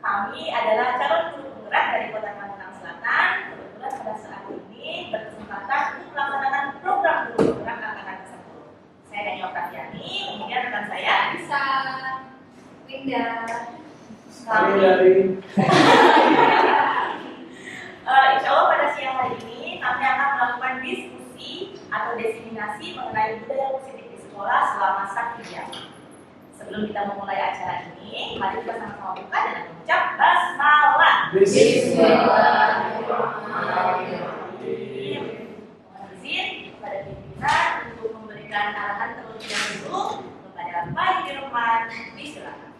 Kami adalah calon guru penggerak dari Kota Tangerang Selatan. Kebetulan pada saat ini berkesempatan untuk melaksanakan program guru penggerak angkatan ke-10. Saya Dani Oktaviani, kemudian rekan saya Lisa, Winda, Insya Allah pada siang hari ini kami akan melakukan diskusi atau diseminasi mengenai budaya positif di sekolah selama 1 jam. Sebelum kita memulai acara ini, mari kita sama-sama buka dengan mengucap basmalah. Bismillahirrahmanirrahim. Mohon izin kepada pimpinan untuk memberikan arahan terlebih dahulu kepada Pak Dirman. Disilakan.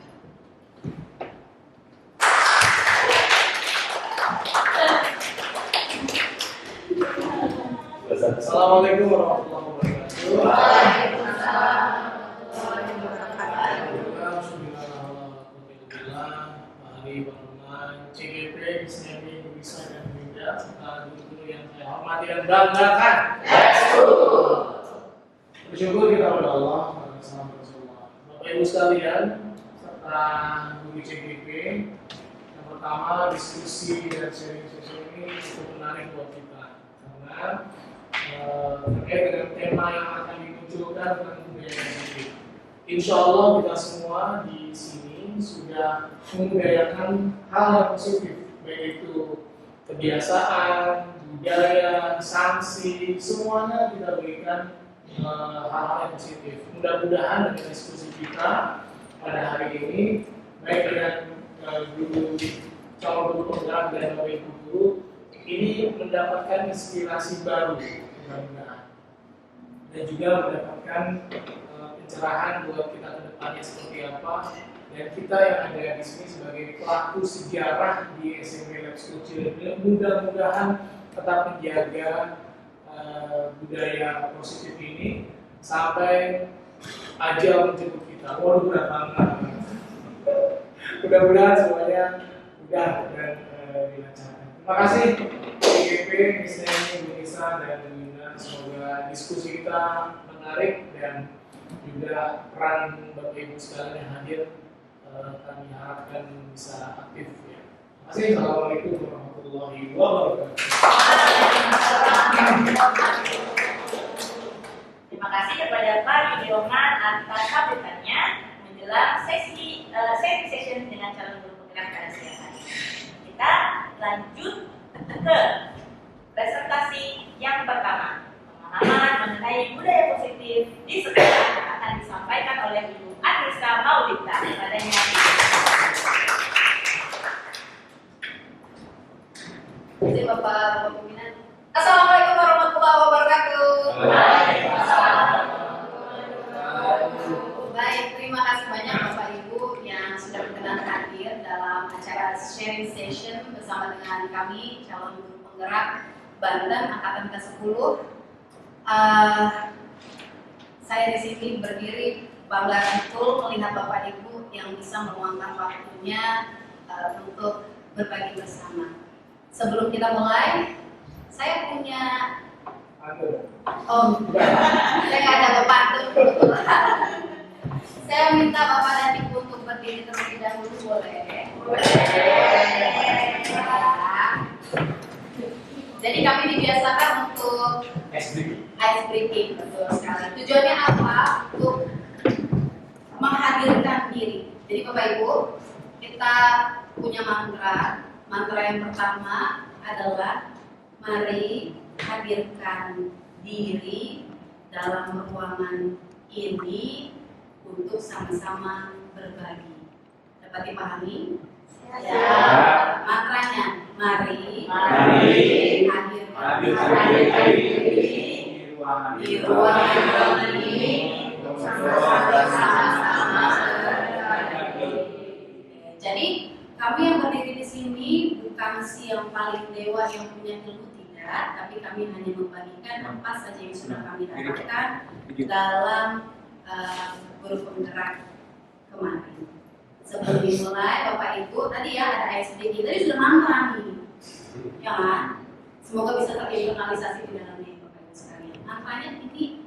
Assalamualaikum warahmatullahi wabarakatuh. Waalaikumsalam. CGP, Bisnemi, Bisa dan Winda, serta guru-guru yang saya hormati dan banggakan. Bersyukur kita kepada Allah, salam Rasulullah. Bapak Ibu sekalian, serta guru CGP, yang pertama diskusi dan sharing sesi ini cukup menarik buat kita karena terkait dengan tema yang akan dimunculkan tentang budaya positif. Insya Allah kita semua di sini sudah membudayakan hal yang positif, baik itu kebiasaan, budaya, sanksi, semuanya kita berikan hal-hal yang positif. Mudah-mudahan dengan diskusi kita pada hari ini, baik dengan guru calon guru penggerak dan bapak ibu guru, ini mendapatkan inspirasi baru, mudah-mudahan, dan juga mendapatkan pencerahan buat kita ke depannya seperti apa. Dan kita yang ada di sini sebagai pelaku sejarah di SMP Lab School Ciledug, mudah-mudahan tetap menjaga budaya positif ini sampai ajal menjemput kita. Waduh, berat banget. Mudah-mudahan semuanya mudah dan dilancarkan. Terima kasih CGP, Bisnemi, Indonesia dan Winda. Semoga diskusi kita menarik dan juga peran Bapak Ibu sekalian yang hadir kami harapkan bisa aktif ya. Terima kasih. Assalamualaikum warahmatullahi wabarakatuh. Terima kasih kepada Pak Yudhoyoman atas sambutannya menjelang sesi session dengan calon guru penggerak pada siang hari. Kita lanjut ke presentasi yang pertama, pemahaman mengenai budaya positif di sekolah akan disampaikan oleh Ibu Anissa Maulida. Padanya. Terima kasih Bapak Pimpinan. Assalamualaikum warahmatullahi wabarakatuh. Waalaikumsalam. Baik, terima kasih banyak Bapak Ibu yang sudah berkenan hadir dalam acara sharing session bersama dengan kami calon guru penggerak Banten angkatan ke-10. Saya di sini berdiri bangga betul melihat Bapak Ibu yang bisa meluangkan waktunya untuk berbagi bersama. Sebelum kita mulai, saya punya saya nggak ada pantun. Saya minta Bapak dan Ibu untuk berdiri terlebih dahulu, boleh? Boleh. mantra yang pertama adalah mari hadirkan diri dalam ruangan ini untuk sama-sama berbagi. Dapat dipahami? Ya. Mantranya, mari hadirkan diri di ruangan ini untuk sama-sama berbagi. Jadi kami yang berdiri di sini bukan si yang paling dewa yang punya ilmu, tidak, tapi kami hanya membagikan apa saja yang sudah kami dapatkan dalam guru penggerak kemarin. Sebelum dimulai, Bapak Ibu, tadi ya ada ASDG, tadi sudah mantra nih, ya kan? Semoga bisa terinternalisasi di dalamnya, Bapak Ibu sekalian. Mantranya ini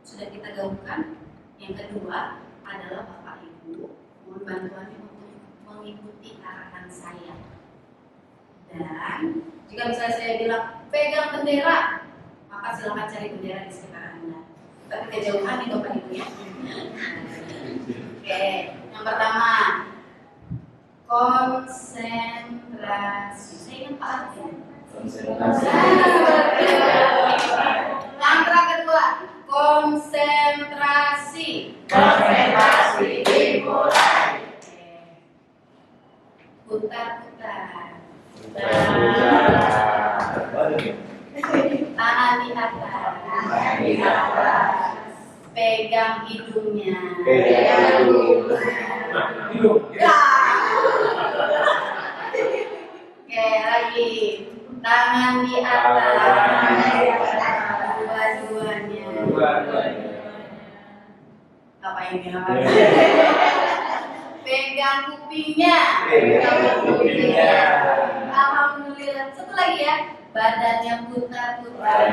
sudah kita gaungkan. Yang kedua adalah Bapak Ibu mohon bantuannya untuk mengikuti arahan saya. Dan jika misalnya saya bilang pegang bendera, maka silakan cari bendera di sekitar Anda. Tapi kejauhan nih Bapak Ibu ya. Oke, yang pertama konsentrasi. Saya ingat Pak Arjen. Mantra kedua konsentrasi. Dimulai. Putar-putar. Tangan di atas. Pegang hidungnya. Oke, lagi. Tangan di atas. Dua-duanya. Apa ini? Pegang kupingnya. Alhamdulillah. Satu lagi ya. Badannya putar-putar.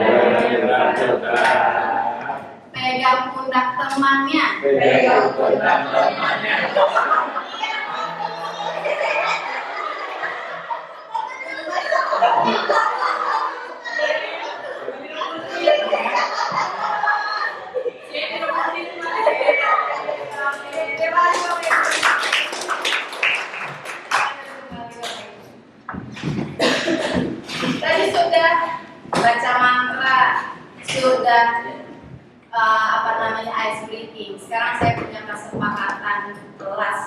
Pegang pundak temannya. Tadi sudah baca mantra, sudah ice breaking. Sekarang saya punya kesepakatan kelas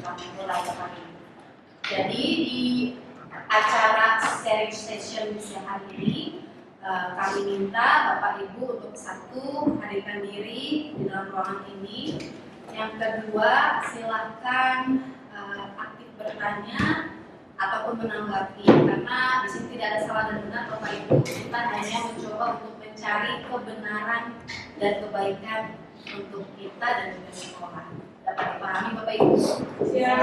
untuk mulai hari. Jadi di acara sharing session siang hari ini kami minta Bapak Ibu untuk satu hadirkan diri di dalam ruangan ini. Yang kedua silahkan aktif bertanya ataupun menanggapi, karena di sini tidak ada salah dan benar Bapak Ibu. Kita hanya mencoba untuk mencari kebenaran dan kebaikan untuk kita dan juga sekolah. Dapat dipahami Bapak Ibu? Siap.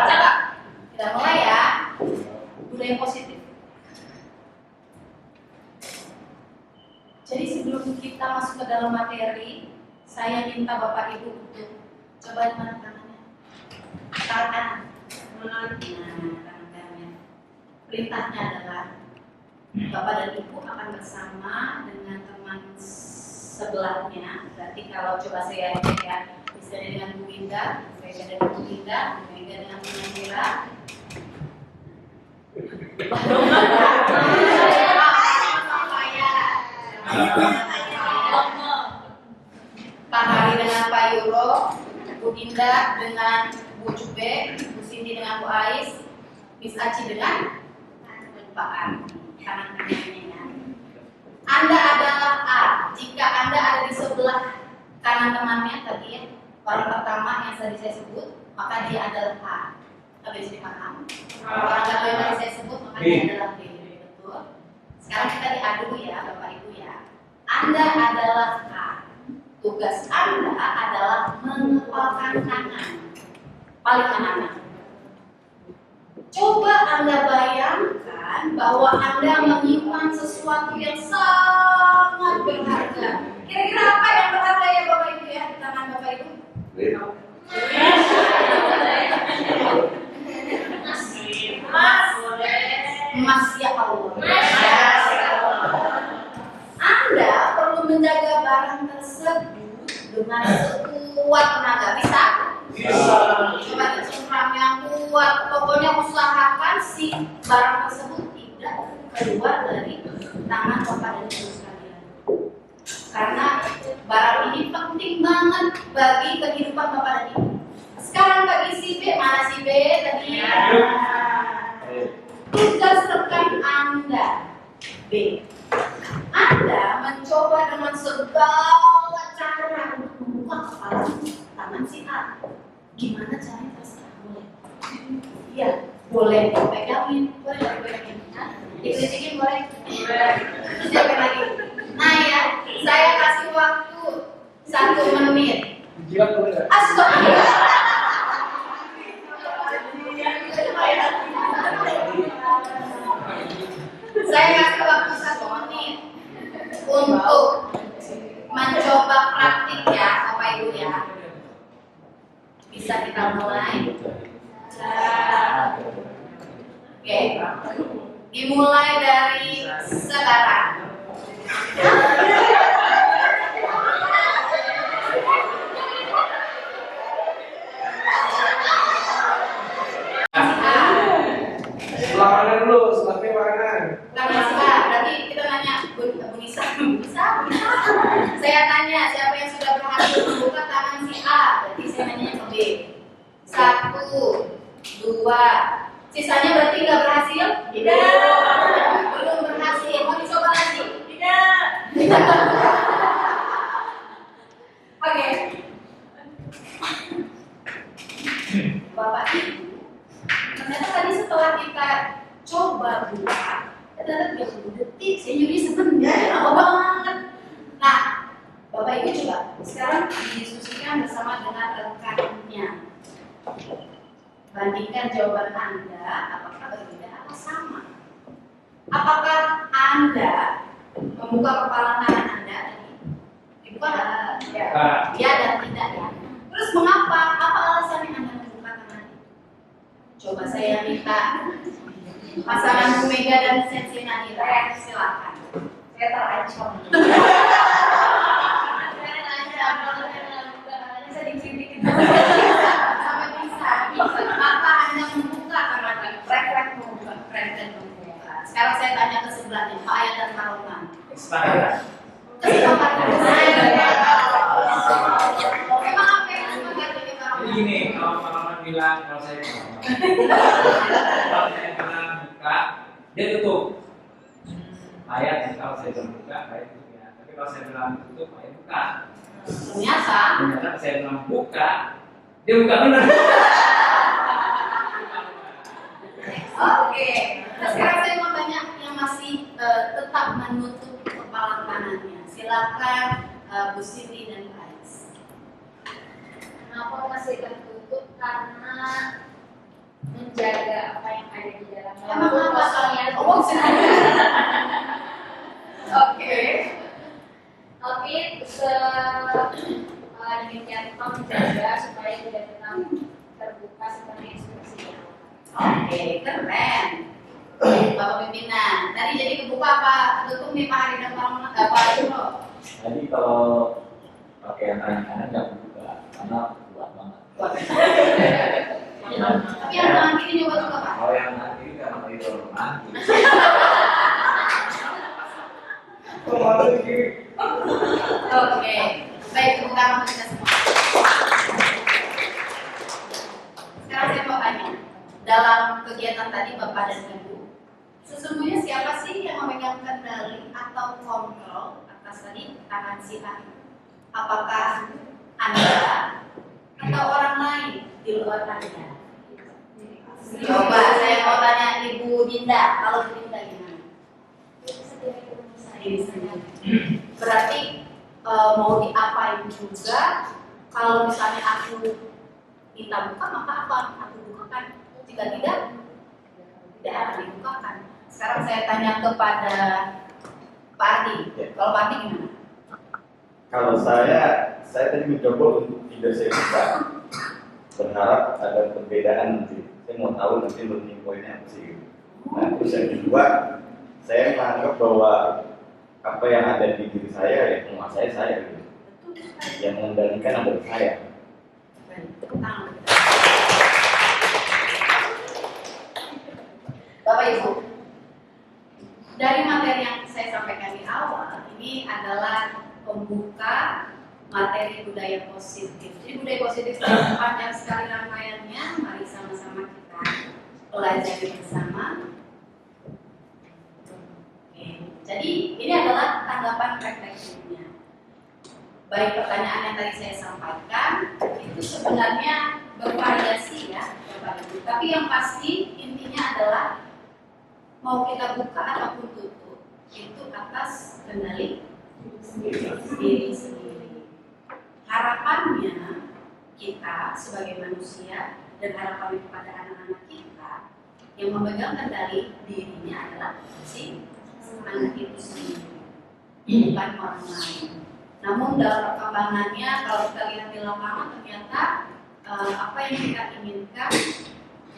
Cakap. Kita mulai ya. Budaya yang positif. Jadi sebelum kita masuk ke dalam materi, saya minta Bapak Ibu untuk coba di mana tangannya. Tangan. Nah, tangan-tangannya. Perintahnya adalah Bapak dan Ibu akan bersama dengan teman sebelahnya. Berarti kalau coba saya cek ya, misalnya dengan Bu Winda, saya dengan Bu Winda, Bu Winda dengan Bu Nandira. Pak Hari dengan Pak Yuro, Bu Dinda dengan Bu Cube, Bu Cindy dengan Bu Ais, Miss Aci dengan Pak Ari. Kanan-kanannya. Anda adalah A. Jika Anda ada di sebelah kanan temannya tadi ya, orang pertama yang tadi saya sebut, maka dia adalah A. Habis ini paham. Orang kedua yang tadi saya sebut, maka dia adalah B. Betul. Sekarang kita diadu ya, Bapak Ibu ya. Anda adalah A. Tugas Anda adalah mengepalkan tangan paling kanan. Coba Anda bayangkan bahwa Anda menyimpan sesuatu yang sangat berharga. Kira-kira apa yang berharga ya Bapak Ibu ya di tangan Bapak Ibu? Emas ya Allah. Anda perlu menjaga barang tersebut dengan sekuat tenaga. Bisa? Bisa. Coba dicengkram yang pokoknya usahakan si barang tersebut tidak keluar dari tangan Bapak dan Ibu sekalian. Karena barang ini penting banget bagi kehidupan Bapak dan Ibu. Sekarang bagi si B, mana si B tadi? Tugas rekan Anda B. Anda mencoba dengan segala cara untuk membuka kepala tangan si A. Gimana caranya terserah, boleh? Iya, boleh dipegangin, boleh dipegangin. Dikelicikin boleh? Terus siapa lagi? Nah ya, saya kasih waktu 1 menit. Jilat boleh nggak? Astagfirullah. Saya kasih waktu 1 menit untuk mencoba praktik ya, Bapak Ibu ya. Bisa kita mulai? Oke, dimulai dari sekarang. Sebelah kanan dulu, sebelah kiri kanan. Karena berarti kita nanya Bu Nisa. Saya tanya siapa yang sudah berhasil membuka tangan si A, berarti saya nanya ke B. 1, 2, sisanya berarti nggak berhasil? Tidak. Belum berhasil. Mau dicoba lagi? Tidak. Oke. Bapak Ibu, ternyata tadi setelah kita coba buka, ternyata 30 detik, saya jadi sebenarnya lama banget. Nah, Bapak Ibu coba sekarang didiskusikan bersama dengan rekannya. Bandingkan jawaban Anda, apakah berbeda atau sama? Apakah Anda membuka kepala tangan Anda tadi? Dibuka ya. Ya dan tidak ya. Terus mengapa? Apa alasannya Anda membuka tangan itu? Coba saya minta pasangan Bu Mega dan Sensei Nadira, silakan. Saya terancam. Saya dikit-dikit sampai bisa. Maka Anda membuka karena refleks membuka. Sekarang saya tanya ke sebelahnya, Pak Ayat dan Pak Roman. Kesepakatan. Kesepakatan. Emang apa yang kesepakatan Pak Roman? Jadi gini, kalau Pak Rahman bilang kalau saya pernah buka, dia tutup. Ayat kalau saya bilang buka, ayat tutup ya. Tapi kalau saya bilang tutup, ayat buka. Ternyata saya bilang buka, dia buka benar. Oke. Nah, sekarang saya mau tanya yang masih tetap menutup kepala tangannya. Silakan Bu Siti dan Pak Ais. Kenapa masih tertutup? Karena menjaga apa yang ada di dalam Emang apa soalnya? Oke. Tapi demikian kita menjaga supaya tidak tetap terbuka seperti instruksi yang Oke, keren. Bapak pimpinan. Tadi jadi kebuka apa ketutup nih Pak Hari dan Pak Yuro? Jadi kalau pakai yang kanan nggak buka karena kuat banget. Tapi yang tangan kiri nyoba juga Pak. Kalau yang kanan ini karena itu romantis. Oh, malah di kiri. Oke. Baik, tepuk tangan untuk kita semua. Sekarang saya mau tanya, dalam kegiatan tadi Bapak dan Ibu, sesungguhnya siapa sih yang memegang kendali atau kontrol atas tadi tangan si A? Apakah Anda atau orang lain di luar Anda? Coba saya mau tanya Ibu Dinda, kalau Bu Dinda gimana? Berarti mau diapain juga, kalau misalnya aku minta buka maka aku bukakan, jika tidak akan dibukakan. Sekarang saya tanya kepada Pak Ardi, kalau Pak Ardi gimana? Kalau saya tadi mencoba untuk tidak saya buka, berharap ada perbedaan nanti. Saya mau tahu nanti learning point-nya apa sih. Nah, terus yang kedua, saya menganggap bahwa apa yang ada di diri saya ya menguasai saya gitu. Yang mengendalikan adalah saya. Tepuk tangan. Bapak Ibu, dari materi yang saya sampaikan di awal, ini adalah pembuka materi budaya positif. Jadi budaya positif itu panjang sekali rangkaiannya. Mari sama-sama kita pelajari bersama. Oke. Jadi ini adalah tanggapan refleksinya. Baik pertanyaan yang tadi saya sampaikan itu sebenarnya bervariasi ya, Bapak Ibu. Tapi yang pasti intinya adalah mau kita buka ataupun tutup itu atas kendali diri sendiri. Harapannya kita sebagai manusia dan harapannya kepada anak-anak kita yang memegang kendali dirinya adalah si anak itu sendiri, bukan orang lain. Namun dalam perkembangannya kalau kita lihat di lapangan ternyata apa yang kita inginkan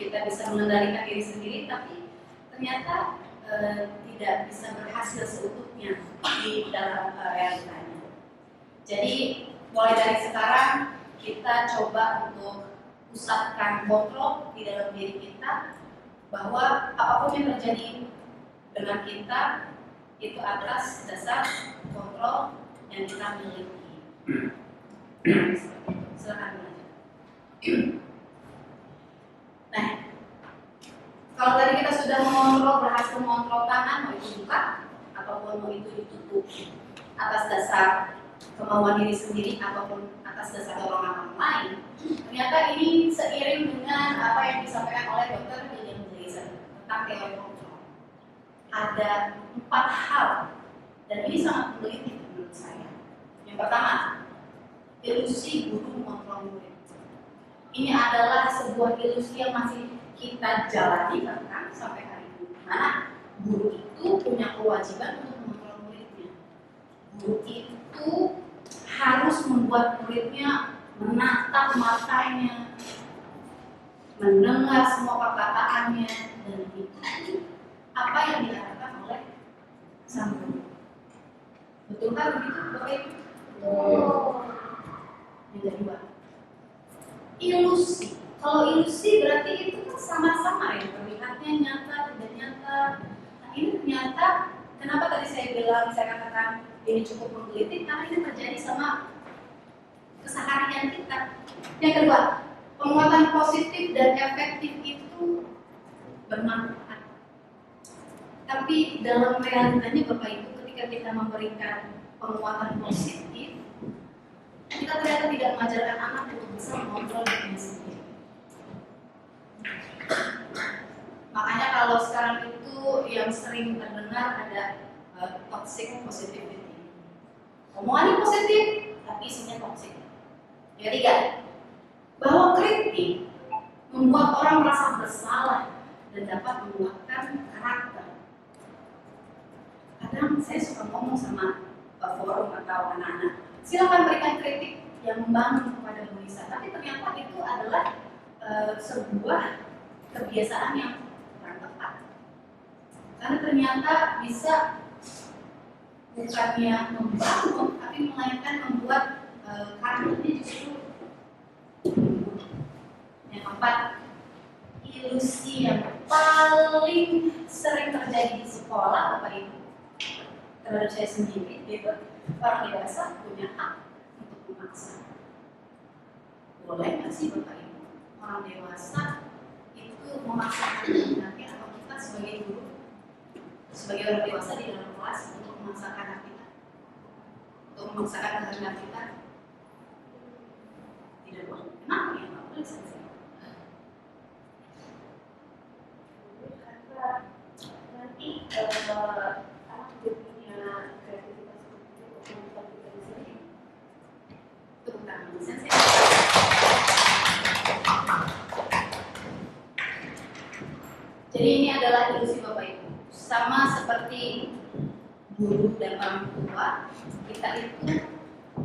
kita bisa mengendalikan diri sendiri, tapi ternyata tidak bisa berhasil seutuhnya di dalam realitanya. Jadi mulai dari sekarang kita coba untuk pusatkan kontrol di dalam diri kita bahwa apapun yang terjadi dengan kita itu atas dasar kontrol yang kita miliki. Silakan belajar. Nah, kalau tadi kita sudah berhasil mengontrol tangan, mau itu buka ataupun mau itu ditutup atas dasar kemauan diri sendiri ataupun atas dasar dorongan orang lain, ternyata ini seiring dengan apa yang disampaikan oleh Dr. William Jason tentang teori kontrol. Ada 4 hal dan ini sangat meneliti menurut saya. Yang pertama, ilusi guru mengontrol murid. Ini adalah sebuah ilusi yang masih kita jalani bahkan sampai hari ini, di mana guru itu punya kewajiban untuk mengontrol muridnya. Guru itu harus membuat muridnya menatap matanya, mendengar semua perkataannya, dan itu apa yang diharapkan oleh sang guru. Betulkah begitu, Bapak Ibu? Yang kedua, ilusi. Kalau ilusi berarti itu kan sama-sama ya, terlihatnya nyata, tidak nyata. Nah ini ternyata, kenapa tadi saya katakan ini cukup menggelitik, karena ini terjadi sama keseharian kita. Yang kedua, penguatan positif dan efektif itu bermanfaat. Tapi dalam realitanya Bapak Ibu, ketika kita memberikan penguatan positif, kita ternyata tidak mengajarkan anak untuk bisa mengontrol dirinya sendiri. Makanya kalau sekarang itu yang sering terdengar ada toxic positivity. Omongannya positif, tapi isinya toxic. Yang ketiga, bahwa kritik membuat orang merasa bersalah dan dapat menguatkan karakter. Kadang saya suka ngomong sama forum atau anak-anak, silakan berikan kritik yang membangun kepada Bu Lisa, tapi ternyata itu adalah sebuah kebiasaan yang kurang tepat. Karena ternyata bisa bukannya membangun, tapi melainkan membuat karakternya justru. Yang keempat, ilusi yang paling sering terjadi di sekolah, Bapak Ibu, terhadap saya sendiri, yaitu orang dewasa punya hak untuk memaksa. Boleh nggak sih Bapak Ibu, orang dewasa itu memaksakan kehendaknya, atau kita sebagai guru, sebagai orang dewasa di dalam kelas untuk memaksakan hak kita, untuk memaksakan kehendak kita? Tidak boleh. Kenapa ya nggak boleh sih? Karena nanti anak punya kreativitas untuk membuat diri sendiri. Tepuk tangan, sensei. Jadi ini adalah ilusi Bapak Ibu. Sama seperti guru dan orang tua, kita itu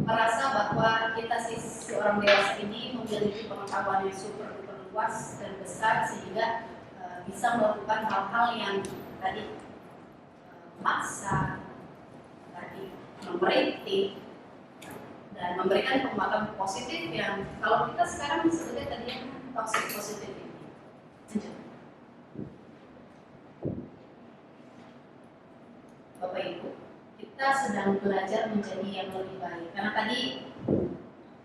merasa bahwa kita si orang dewasa ini memiliki pengetahuan yang super luas dan besar sehingga bisa melakukan hal-hal yang tadi memaksa, tadi mengkritik, dan memberikan penguatan positif yang kalau kita sekarang sebetulnya tadi yang toxic positivity. kita sedang belajar menjadi yang lebih baik. Karena tadi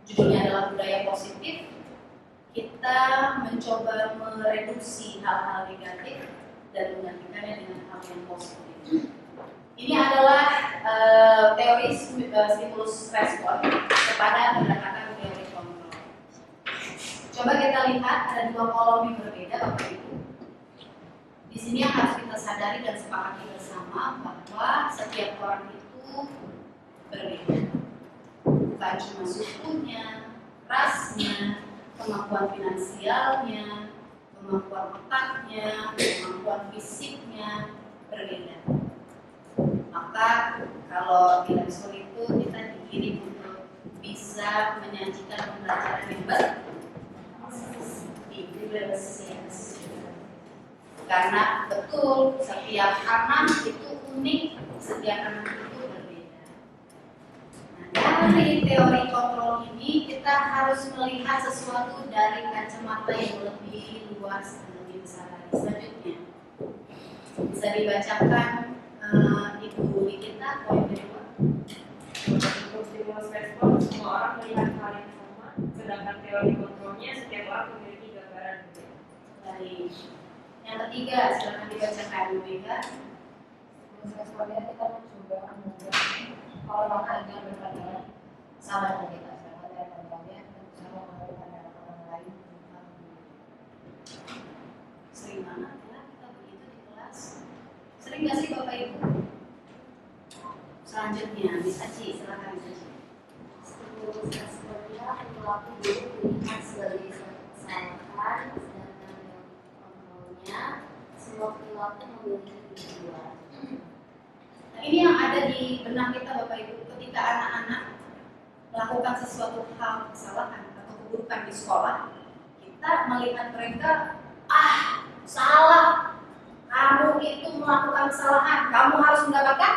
judulnya adalah budaya positif, kita mencoba mereduksi hal-hal negatif dan menggantikannya dengan hal yang positif. Ini adalah teori stimulus respon kepada pendekatan teori kontrol. Coba kita lihat ada dua kolom yang berbeda, Bapak Ibu. Di sini yang harus kita sadari dan sepakati bersama bahwa setiap orang itu berbeda. Bukan cuma sukunya, rasnya, kemampuan finansialnya, kemampuan otaknya, kemampuan fisiknya berbeda. Maka kalau di Lab School itu kita dikirim untuk bisa menyajikan pembelajaran yang berdiversitas. Karena betul setiap anak itu unik, setiap anak itu berbeda. Nah, dari teori kontrol ini kita harus melihat sesuatu dari kacamata yang lebih luas dan lebih besar lagi. Selanjutnya bisa dibacakan Ibu Nikita poin kedua. Untuk stimulus respon, semua orang melihat hal yang sama, sedangkan teori kontrolnya setiap orang memiliki gambaran berbeda. Dari yang ketiga, silakan dibacakan Bu Mega. Stimulus responnya kita mencoba mengubah orang dengan berpandangan Sama dengan kita. sama dengan pandangannya dan berusaha mengambil pandangan orang lain tentang Sering banget ya kita begitu di kelas. Sering nggak sih Bapak Ibu? Selanjutnya, bisa Ci, silakan bisa Ci. stimulus responnya perilaku guru dilihat sebagai suatu kesalahan, sedangkan teori kontrolnya semua perilaku memiliki tujuan. Nah, ini yang ada di benak kita Bapak Ibu ketika anak-anak melakukan sesuatu hal kesalahan atau keburukan di sekolah, kita melihat mereka, salah, kamu itu melakukan kesalahan, kamu harus mendapatkan.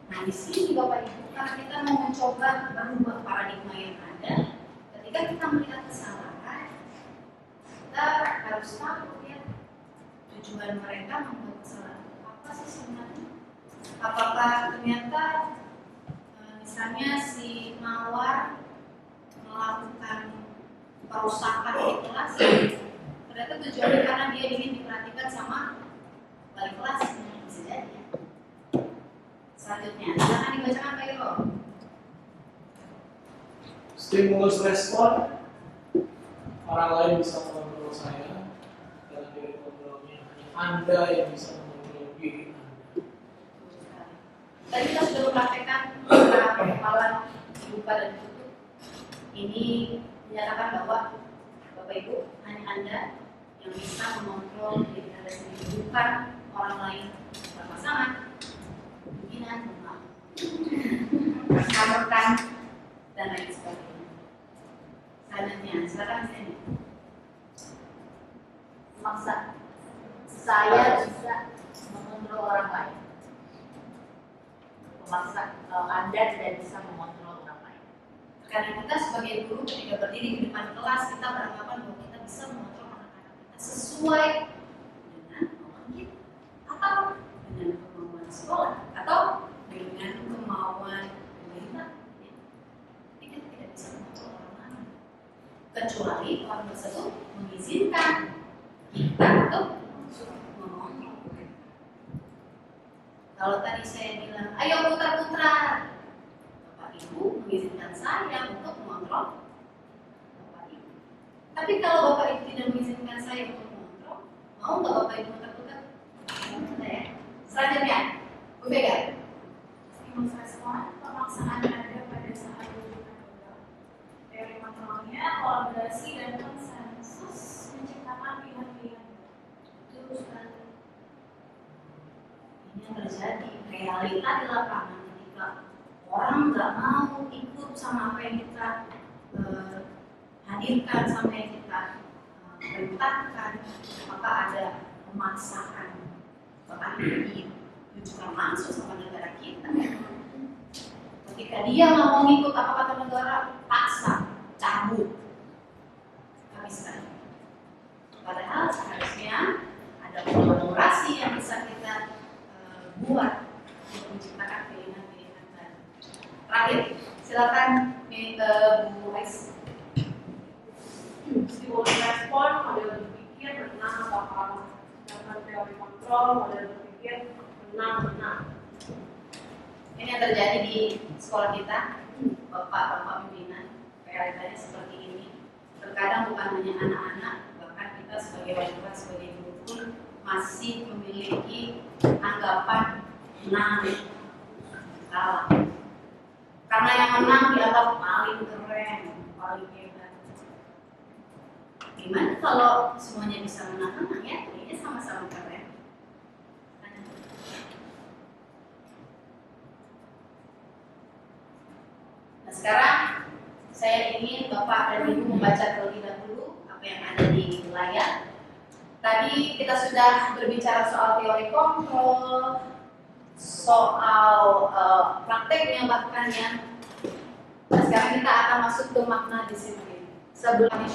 Nah di sini Bapak Ibu, karena kita mau mencoba merubah paradigma yang ada, ketika kita melihat kesalahan, kita harus tahu ya tujuan mereka membuat kesalahan apa sih sebenarnya. Apakah ternyata misalnya si Mawar melakukan perusakan di kelas, ternyata tujuannya karena dia ingin diperhatikan sama wali kelas, bisa jadi ya. Selanjutnya, silakan dibacakan Pak Iro. Stimulus respon, orang lain bisa mengontrol saya, karena dari kontrolnya hanya Anda yang bisa mengontrol diri Anda. Tadi kita sudah mempraktekkan beberapa kepala dibuka dan ditutup. Ini menyatakan bahwa Bapak Ibu hanya Anda yang bisa mengontrol diri Anda sendiri, bukan orang lain, bukan pasangan, pimpinan, rekan-rekan, dan lain sebagainya. Selanjutnya, silakan Seni. Maksa saya bisa mengontrol orang lain. Memaksa Anda tidak bisa mengontrol orang lain. Karena kita sebagai guru ketika berdiri di depan kelas, kita beranggapan bahwa kita bisa mengontrol anak-anak kita sesuai dengan kemauan kita, atau dengan kemauan sekolah, atau dengan kemauan pemerintah. Tapi kita tidak bisa mengontrol orang lain, kecuali orang tersebut mengizinkan kita untuk mengontrol. Kalau tadi saya bilang, ayo putar-putar, Bapak Ibu mengizinkan saya untuk mengontrol Bapak Ibu. Tapi kalau Bapak Ibu tidak mengizinkan saya untuk mengontrol, mau nggak Bapak Ibu putar-putar? Tidak ya. Selanjutnya, Bu Mega. Stimulus respon, pemaksaan ada pada saat rujukan program. Teori kontrolnya, kolaborasi dan konsensus menciptakan pilihan-pilihan. Itu sekali. Ini yang terjadi realita di lapangan ketika orang nggak mau ikut sama apa yang kita hadirkan, sama yang kita perintahkan, maka ada pemaksaan, bahkan ditujukan langsung sama negara kita. Ketika dia nggak mau ngikut apa kata negara, paksa, cabut, habiskan. Padahal seharusnya ada kolaborasi yang bisa kita buat teori kontrol, model berpikir, menang. Ini yang terjadi di sekolah kita, bapak-bapak pimpinan, realitanya seperti ini. Terkadang bukan hanya anak-anak, bahkan kita sebagai wali kelas, sebagai guru pun masih memiliki anggapan menang, kalah. Karena yang menang dianggap paling keren, paling hebat. Gimana kalau semuanya bisa menang-menang ya? Ini sama-sama keren. Nah sekarang saya ingin Bapak dan Ibu membaca terlebih dahulu apa yang ada di layar. Tadi kita sudah berbicara soal teori kontrol, soal prakteknya bahkan ya. Nah, sekarang kita akan masuk ke makna disiplin. Sebelum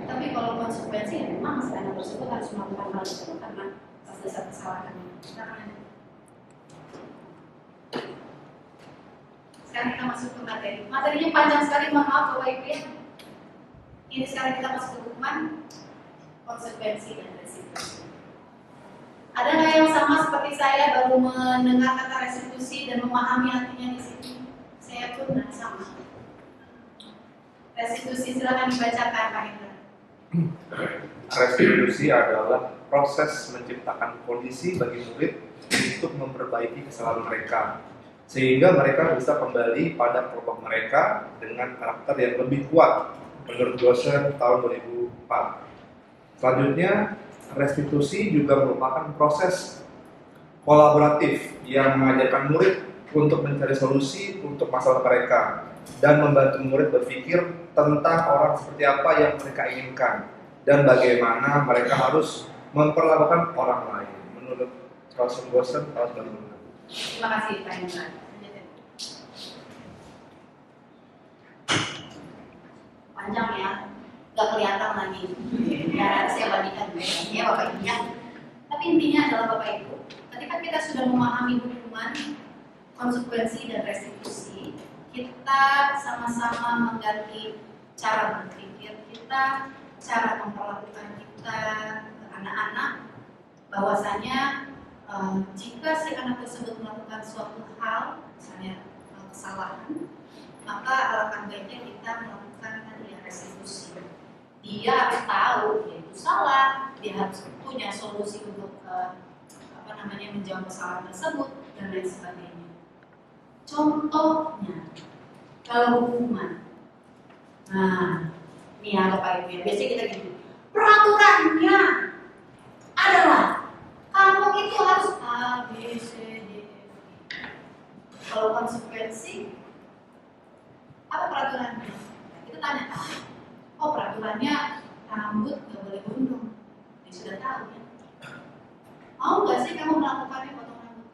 tapi kalau konsekuensi ya memang anak tersebut harus melakukan hal tersebut karena atas dasar kesalahannya. Sekarang kita masuk ke materi. Materinya panjang sekali, mohon maaf Bapak Ibu ya. Ini sekarang kita masuk ke hukuman, konsekuensi dan resiko. Ada nggak yang sama seperti saya baru mendengar kata restitusi dan memahami artinya di sini? Saya pun sama. Restitusi silakan dibacakan Pak Hendra. Restitusi adalah proses menciptakan kondisi bagi murid untuk memperbaiki kesalahan mereka, sehingga mereka bisa kembali pada kelompok mereka dengan karakter yang lebih kuat menurut Goshen tahun 2004. Selanjutnya, restitusi juga merupakan proses kolaboratif yang mengajarkan murid untuk mencari solusi untuk masalah mereka dan membantu murid berpikir tentang orang seperti apa yang mereka inginkan dan bagaimana mereka harus memperlakukan orang lain menurut Carlson Goshen tahun 2006. Terima kasih Pak Hendra. Panjang ya, nggak kelihatan lagi. Ya, saya bandingkan ya Bapak Ibu ya. Tapi intinya adalah Bapak Ibu, ketika kita sudah memahami hukuman, konsekuensi dan restitusi, kita sama-sama mengganti cara berpikir kita, cara memperlakukan kita ke anak-anak, bahwasanya jika si anak tersebut melakukan suatu hal, misalnya kesalahan, maka alangkah baiknya kita melakukan tadi restitusi. Dia harus tahu dia itu salah, dia harus punya solusi untuk menjawab kesalahan tersebut dan lain sebagainya. Contohnya, kalau hukuman, nah ini ya Bapak Ibu ya, biasanya kita gitu. Peraturannya adalah kamu itu harus A, B, C, D, E. Kalau konsekuensi, apa peraturannya? Kita tanya, oh peraturannya rambut nggak boleh gondrong. Dia sudah tahu ya. Mau nggak sih kamu melakukannya potong rambut?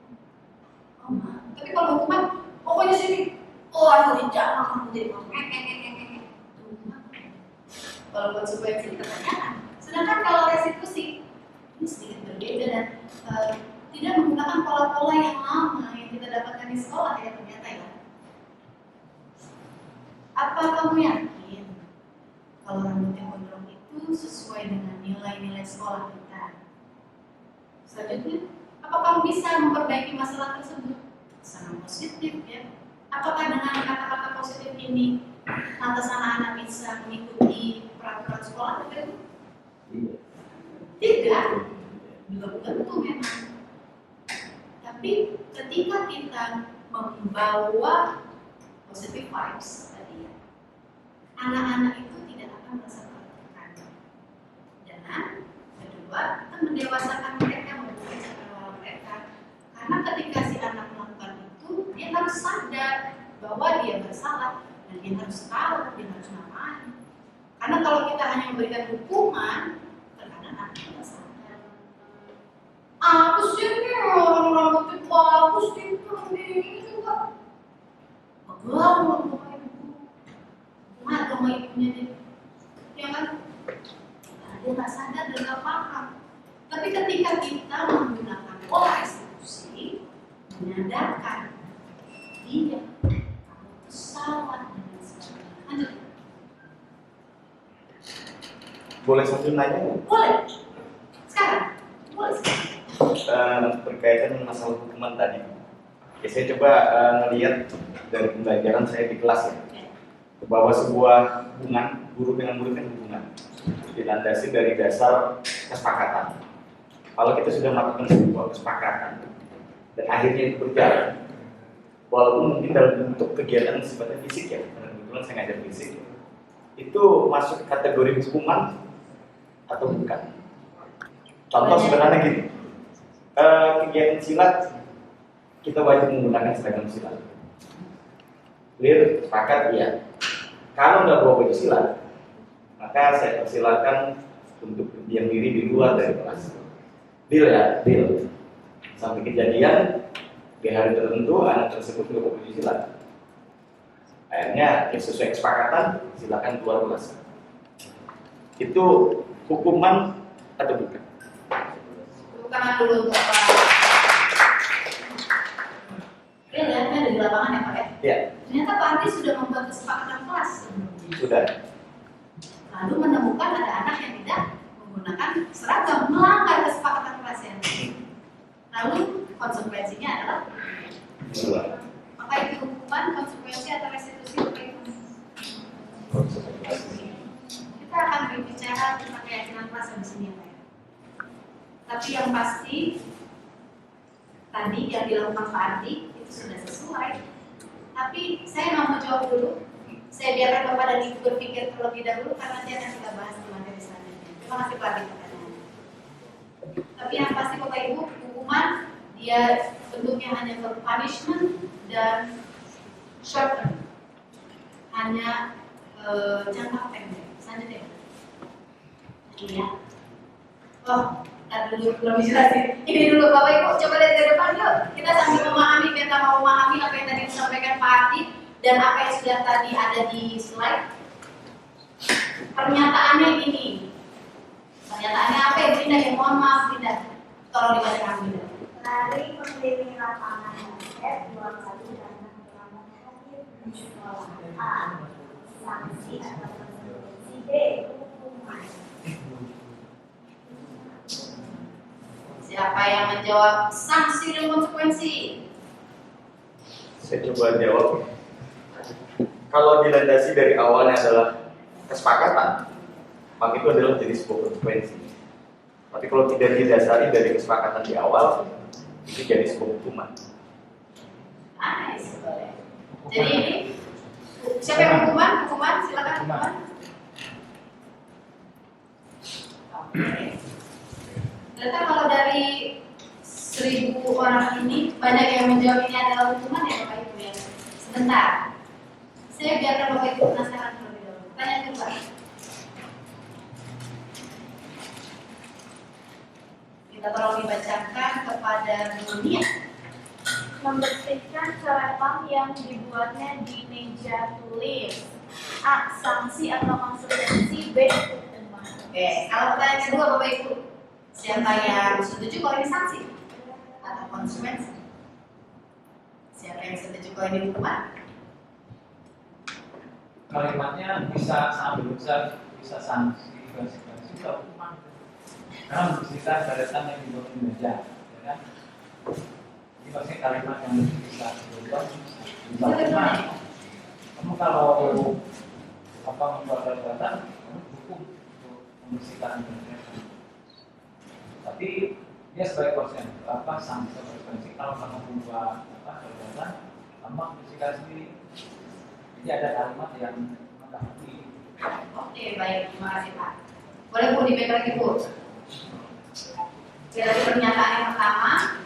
Oh mau. Tapi kalau hukuman, pokoknya sini, oh aduh jangan kamu jadi kalau konsekuensi kita tanyakan. Sedangkan kalau restitusi ini sedikit berbeda dan tidak menggunakan pola-pola yang lama yang kita dapatkan di sekolah ya ternyata ya. Apa kamu yakin kalau rambut yang gondrong itu sesuai dengan nilai-nilai sekolah kita? Selanjutnya, apa kamu bisa memperbaiki masalah tersebut? Sangat positif ya. Apakah dengan kata-kata positif ini lantas anak-anak bisa mengikuti peraturan sekolah itu? Tidak, juga bukan itu memang. Tapi ketika kita membawa positive vibes tadi ya, anak-anak itu tidak akan merasa tertekan. Dan kedua, kita mendewasakan mereka, membuat cakrawala mereka. Karena ketika si anak melakukan itu, dia harus sadar bahwa dia bersalah dan dia harus tahu dia harus ngapain. Karena kalau kita hanya memberikan hukuman, terkadang anak tidak sadar. Apa sih ini orang rambutnya bagus gitu, ini juga pegang sama ibu, mat sama ibunya dia, ya kan? Nah, dia nggak sadar dan nggak paham. Tapi ketika kita menggunakan pola restitusi, menyadarkan dia kamu itu salah dan sebagainya. Boleh satu nanya nggak? Boleh. Sekarang, boleh. berkaitan dengan masalah hukuman tadi. Ya, saya coba melihat dari pembelajaran saya di kelas ya, bahwa sebuah hubungan guru dengan murid kan hubungan dilandasi dari dasar kesepakatan. Kalau kita sudah melakukan sebuah kesepakatan dan akhirnya itu berjalan, walaupun mungkin dalam bentuk kegiatan sifatnya fisik ya, karena kebetulan saya ngajar fisik, itu masuk kategori hukuman atau bukan? Contoh sederhana gini, kegiatan silat kita wajib menggunakan seragam silat. Clear? Sepakat? Iya. Kalau nggak bawa baju silat, maka saya persilakan untuk berdiam diri di luar dari kelas. Deal ya, deal. Sampai kejadian di hari tertentu anak tersebut nggak bawa baju silat. Akhirnya ya sesuai kesepakatan silakan keluar kelas. Itu hukuman atau bukan? Bukan dulu untuk Pak. Lihatnya ada di lapangan ya Pak ya? Ya. Ternyata Pak Andi sudah membuat kesepakatan kelas sebelumnya. Sudah. Lalu menemukan ada anak yang tidak menggunakan seragam, melanggar kesepakatan kelas yang lalu konsekuensinya adalah maka itu hukuman, konsekuensi atau restitusi Bapak Ibu. Kita akan berbicara tentang keyakinan kelas di sini ya Pak. Tapi yang pasti tadi yang dilakukan Pak Andi itu sudah sesuai. Tapi saya nggak mau jawab dulu. Saya biarkan Bapak dan Ibu berpikir terlebih dahulu karena nanti akan kita bahas di materi selanjutnya. Terima kasih Pak Andi pertanyaannya. Tapi yang pasti Bapak Ibu, hukuman dia bentuknya hanya for punishment dan short term, hanya jangka pendek. Selanjutnya, ini ya. Oh, dulu belum dijelasin. Ini dulu Bapak Ibu, coba lihat ke depan yuk. Kita sambil memahami, kita mau memahami apa yang tadi disampaikan Pak Adi dan apa yang sudah tadi ada di slide. Pernyataannya ini. Pernyataannya apa ya Brinda? Ya mohon maaf Brinda. Tolong dibacakan Brinda. Dari pendiri lapangan basket 21 dan pengamat hadir di sekolah A, sanksi atau konsekuensi B, hukuman. Siapa yang menjawab sanksi dan konsekuensi? Saya coba jawab. Kalau dilandasi dari awalnya adalah kesepakatan, maka itu adalah jadi sebuah konsekuensi. Tapi kalau tidak didasari dari kesepakatan di awal, itu jadi sebuah hukuman. Nice, boleh. Jadi ini siapa yang hukuman? Hukuman, silakan hukuman. Oke. Ternyata kalau dari 1000 orang ini banyak yang menjawab ini adalah hukuman ya Bapak Ibu ya. Sebentar. Saya biarkan Bapak Ibu penasaran terlebih dahulu. Pertanyaan kedua. Kita tolong dibacakan kepada dunia. Membersihkan coretan yang dibuatnya di meja tulis. A. Sanksi atau konsekuensi. B. Hukuman. Oke, kalau pertanyaan kedua Bapak Ibu, siapa yang setuju kalau ini sanksi atau konsekuensi? Siapa yang setuju kalau ini hukuman? Kalimatnya bisa sambil bisa sanksi, konsekuensi atau hukuman. Karena membersihkan coretan yang dibuat di meja, ya kan? Ini pasti kalimat yang bisa berubah, bisa hukuman. Kamu kalau membuat coretan, kamu hukum untuk membersihkan coretan. Tapi dia sebagai sanksi konsekuensi kalau kamu membuat coretan, kamu membersihkan sendiri. Jadi ada kalimat yang mengakui. Oke, baik, terima kasih Pak. Boleh Bu di lagi Bu. Dari pernyataan yang pertama,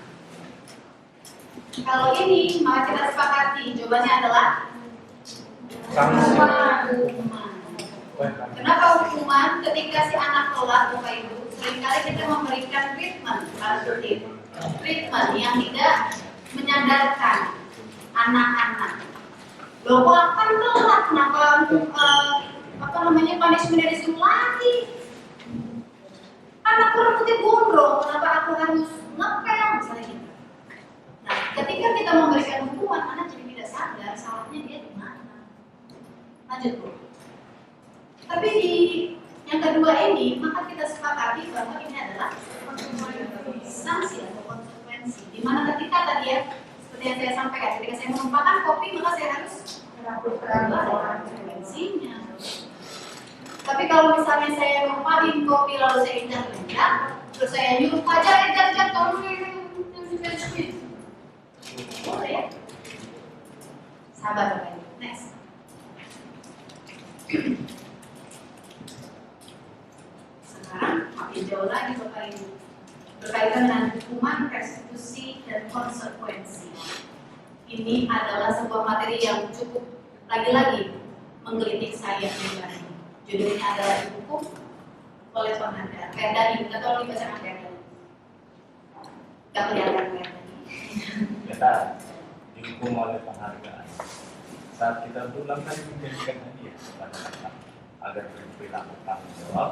kalau ini maka kita sepakati jawabannya adalah Sanksi. hukuman. Kenapa hukuman? Ketika si anak telat Bapak Ibu, seringkali kita memberikan treatment seperti itu. Treatment yang tidak menyadarkan anak-anak. Loh kok akan telat, kenapa punishment disuruh lagi? Anakku rambutnya gondrong, kenapa aku harus ngepel misalnya gitu. Nah, ketika kita memberikan hukuman, anak jadi tidak sadar salahnya dia di mana. Lanjut Bu. Tapi di yang kedua ini, maka kita sepakati bahwa ini adalah kita tadi ya, seperti yang saya sampaikan, ketika saya menumpahkan kopi maka saya harus melakukan konsekuensinya. Tapi kalau misalnya saya numpahin kopi lalu saya injak-injak, terus saya nyuruh Fajar injak-injak tolong boleh ya? Sabar Bapak Ibu. Next. Sekarang makin jauh lagi Bapak Ibu, berkaitan dengan hukuman, restitusi, dan konsekuensi. Ini adalah sebuah materi yang cukup lagi-lagi menggelitik saya pribadi. Judulnya adalah dihukum oleh penghargaan. Kayak tadi, kita tolong dibacakan kayak tadi. Gak kelihatan kayak tadi. Kita dihukum oleh penghargaan. Saat kita berulang kali menjadikan hadiah kepada anak agar berperilaku tanggung jawab,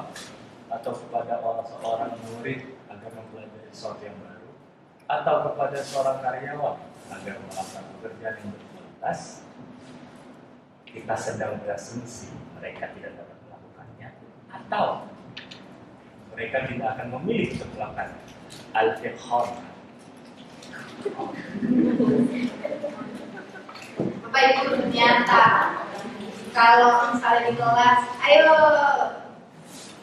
atau kepada seorang murid agar mempelajari sesuatu yang baru, atau kepada seorang karyawan agar melakukan pekerjaan yang berkualitas, kita sedang berasumsi mereka tidak dapat melakukannya, atau mereka tidak akan memilih untuk melakukan al-fiqhar. Bapak Ibu, ternyata kalau misalnya di kelas, ayo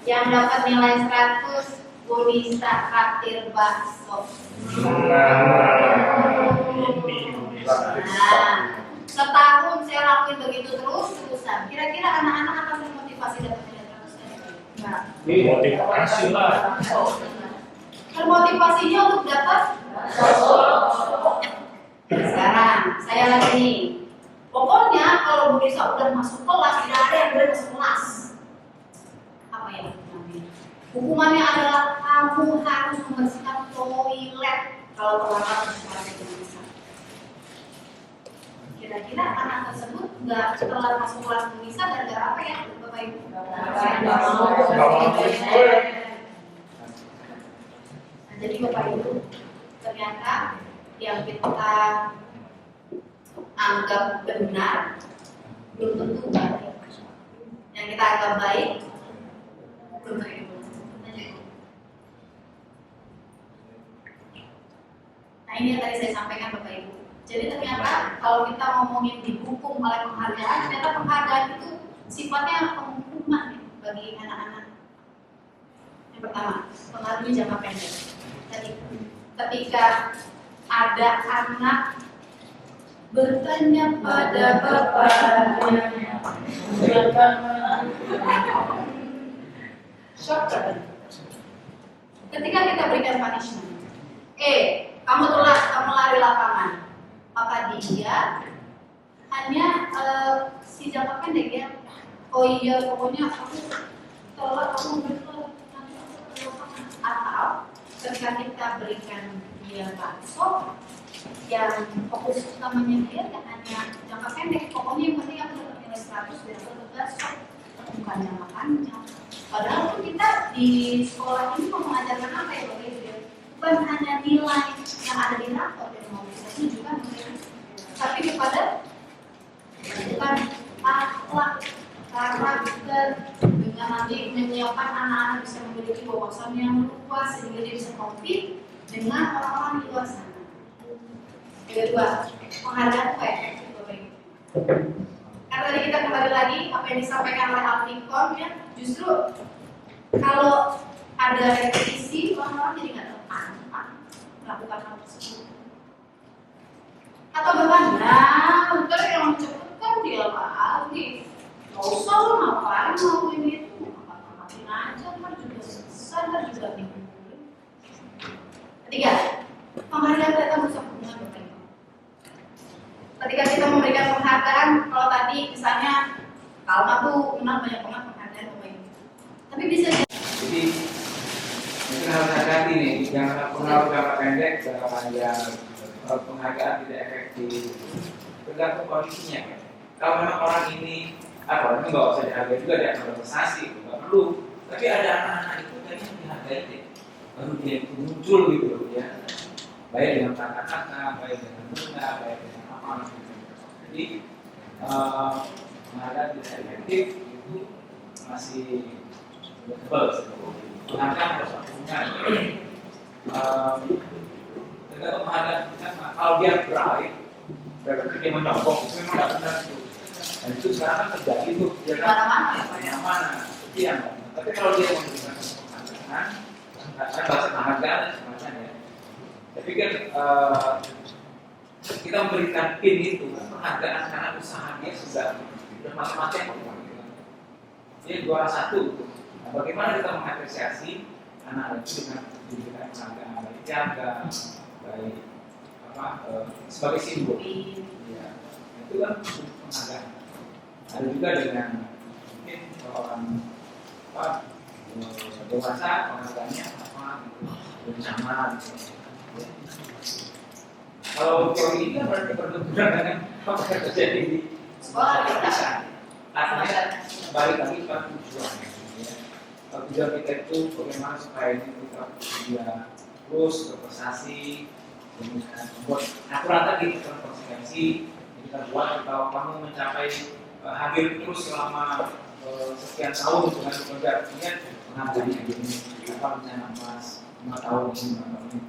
yang dapat nilai 100 Bu Nisa traktir bakso. Nah, setahun saya lakuin begitu terus-terusan. Kira-kira anak-anak akan termotivasi dapat nilai 100 nggak? Motivasi lah. Termotivasinya untuk dapat bakso. Sekarang saya lagi nih. Pokoknya kalau Bu Nisa udah masuk kelas, tidak ada yang boleh masuk kelas. Apa yang namanya? Hukumannya adalah kamu harus membersihkan toilet kalau terlambat sesuai dengan bisa. Kira-kira anak tersebut nggak setelah masuk kelas Bu Nisa gara-gara apa ya, Bapak Ibu? Nah, jadi Bapak Ibu, ternyata yang kita anggap benar belum tentu baik. Yang kita anggap baik belum tentu. Nah ini yang tadi saya sampaikan Bapak Ibu. Jadi ternyata kalau kita ngomongin dihukum oleh penghargaan, ternyata penghargaan itu sifatnya penghukuman bagi anak-anak. Yang pertama, pengaruhnya jangka pendek. Tadi ketika ada anak bertanya pada bapaknya, ketika kita berikan punishment, kamu telat, kamu lari lapangan, maka dia hanya si jangka pendek ya. Oh iya, pokoknya aku telat, aku betul. Atau ketika kita berikan dia bakso, yang fokus utamanya dia hanya jangka pendek, pokoknya yang penting aku dapat nilai 100 biar aku dapat bakso, bukan jangka panjang. Padahal tuh kita di sekolah ini mau mengajarkan apa ya Bapak Ibu? Bukan hanya nilai yang ada di rapor yang mau bisa tunjukkan, tapi kepada bukan akhlak, karakter, dengan nanti menyiapkan anak-anak bisa memiliki wawasan yang luas sehingga dia bisa compete dengan orang-orang di luar sana. Yang kedua, penghargaan itu efektif Bapak Ibu. Karena tadi kita kembali lagi apa yang disampaikan oleh Alfikon ya, justru kalau ada repetisi orang-orang jadi nggak tertantang melakukan hal tersebut. Atau bahkan, ntar yang cepet kan dia lagi. Gak usah lo ngapain ngelakuin itu, ngapain aja, ntar juga selesai, ntar juga bingung. Ketiga, penghargaan ternyata merusak hubungan Bapak Ibu. Ketika kita memberikan penghargaan, kalau tadi misalnya Kalma tuh kenal banyak banget penghargaan Bapak Ibu. Tapi bisa jadi mungkin harus hati-hati nih, jangan pengaruh jangka pendek, jangka panjang. Kalau penghargaan tidak efektif, tergantung kondisinya. Kalau memang orang ini orang itu nggak usah dihargai juga, dia akan berprestasi, nggak perlu. Tapi ada anak-anak itu kayaknya dihargai deh, baru dia itu muncul gitu ya. Baik dengan kata-kata, baik dengan bunga, baik dengan apa. Jadi penghargaan tidak efektif itu masih tebal sebetulnya. Penghargaan harus punya. tergantung penghargaan kita. Kalau dia baik, berarti dia menyokong, itu memang nggak benar itu. Dan itu sekarang kan terjadi tuh, dia kan mana, itu yang. Tapi kalau dia memberikan penghargaan, saya bahasa penghargaan dan semacamnya ya. Saya pikir kita memberikan PIN itu penghargaan karena usaha dia sudah macam-macam. Dia juara 1. Nah, bagaimana kita mengapresiasi anak itu dengan diberikan penghargaan baik jaga, baik sebagai simbol. Ya, itu kan penghargaan. Ada juga dengan mungkin orang dewasa penghargaannya bersama. Kalau teori ini kan berarti berbenturan dengan apa yang terjadi di sekolah. Artinya balik lagi pada tujuan. Tujuan kita itu bagaimana supaya ini kita bisa terus berprestasi, membuat aturan tadi tentang konsekuensi kita buat kalau kamu mencapai hadir terus selama sekian tahun dengan bekerja, artinya penghargaannya ini apa misalnya emas 5 tahun ini.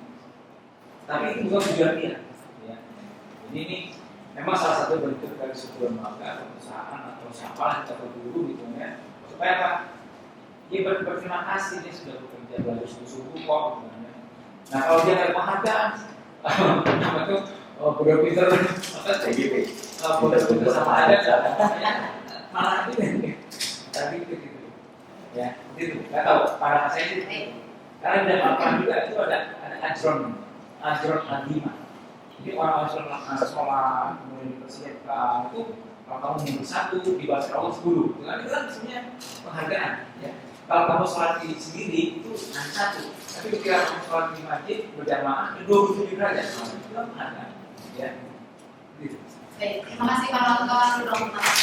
Tapi itu bukan tujuan dia. Ya. Ini memang salah satu bentuk dari sebuah lembaga, perusahaan atau siapa atau guru gitu ya. Supaya apa? Dia berterima kasih dia sudah bekerja belajar sungguh-sungguh kok. Gitu, ya. Nah kalau dia ada penghargaan, apa tuh bodoh pinter apa CGP, bodoh pinter sama ada malah itu tadi gitu. Ya, itu nggak tahu. Para saya itu karena di dalam juga itu ada ajron adima. Jadi orang-orang sekolah universitas itu kalau kamu minggu 1 di bawah kamu 10, itu kan sebenarnya penghargaan. Ya. Kalau kamu sholat sendiri itu hanya 1, tapi ketika kamu sholat di masjid berjamaah itu 27 derajat, itu kan penghargaan. Ya. Gitu. Baik, terima kasih kawan-kawan sudah menonton.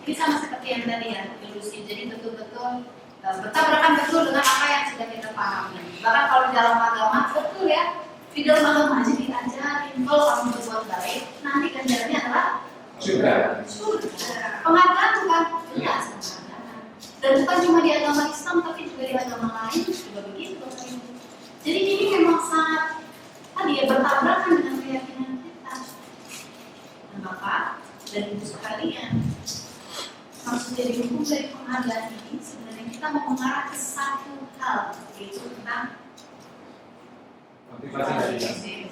Ini sama seperti yang tadi ya, ilusi. Jadi betul-betul bertabrakan betul dengan apa yang sudah kita pahami. Bahkan kalau di dalam agama betul ya, di dalam agama aja diajarin kalau kamu berbuat baik, nanti ganjarannya adalah surga. Penghargaan bukan jelas penghargaan. Dan bukan cuma di agama Islam, tapi juga di agama lain juga begitu. Jadi ini memang sangat tadi ya bertabrakan dengan keyakinan kita. Dan Bapak dan Ibu sekalian, maksud jadi hukum dari penghargaan ini sebenarnya kita mau mengarah ke satu hal, yaitu tentang motivasi.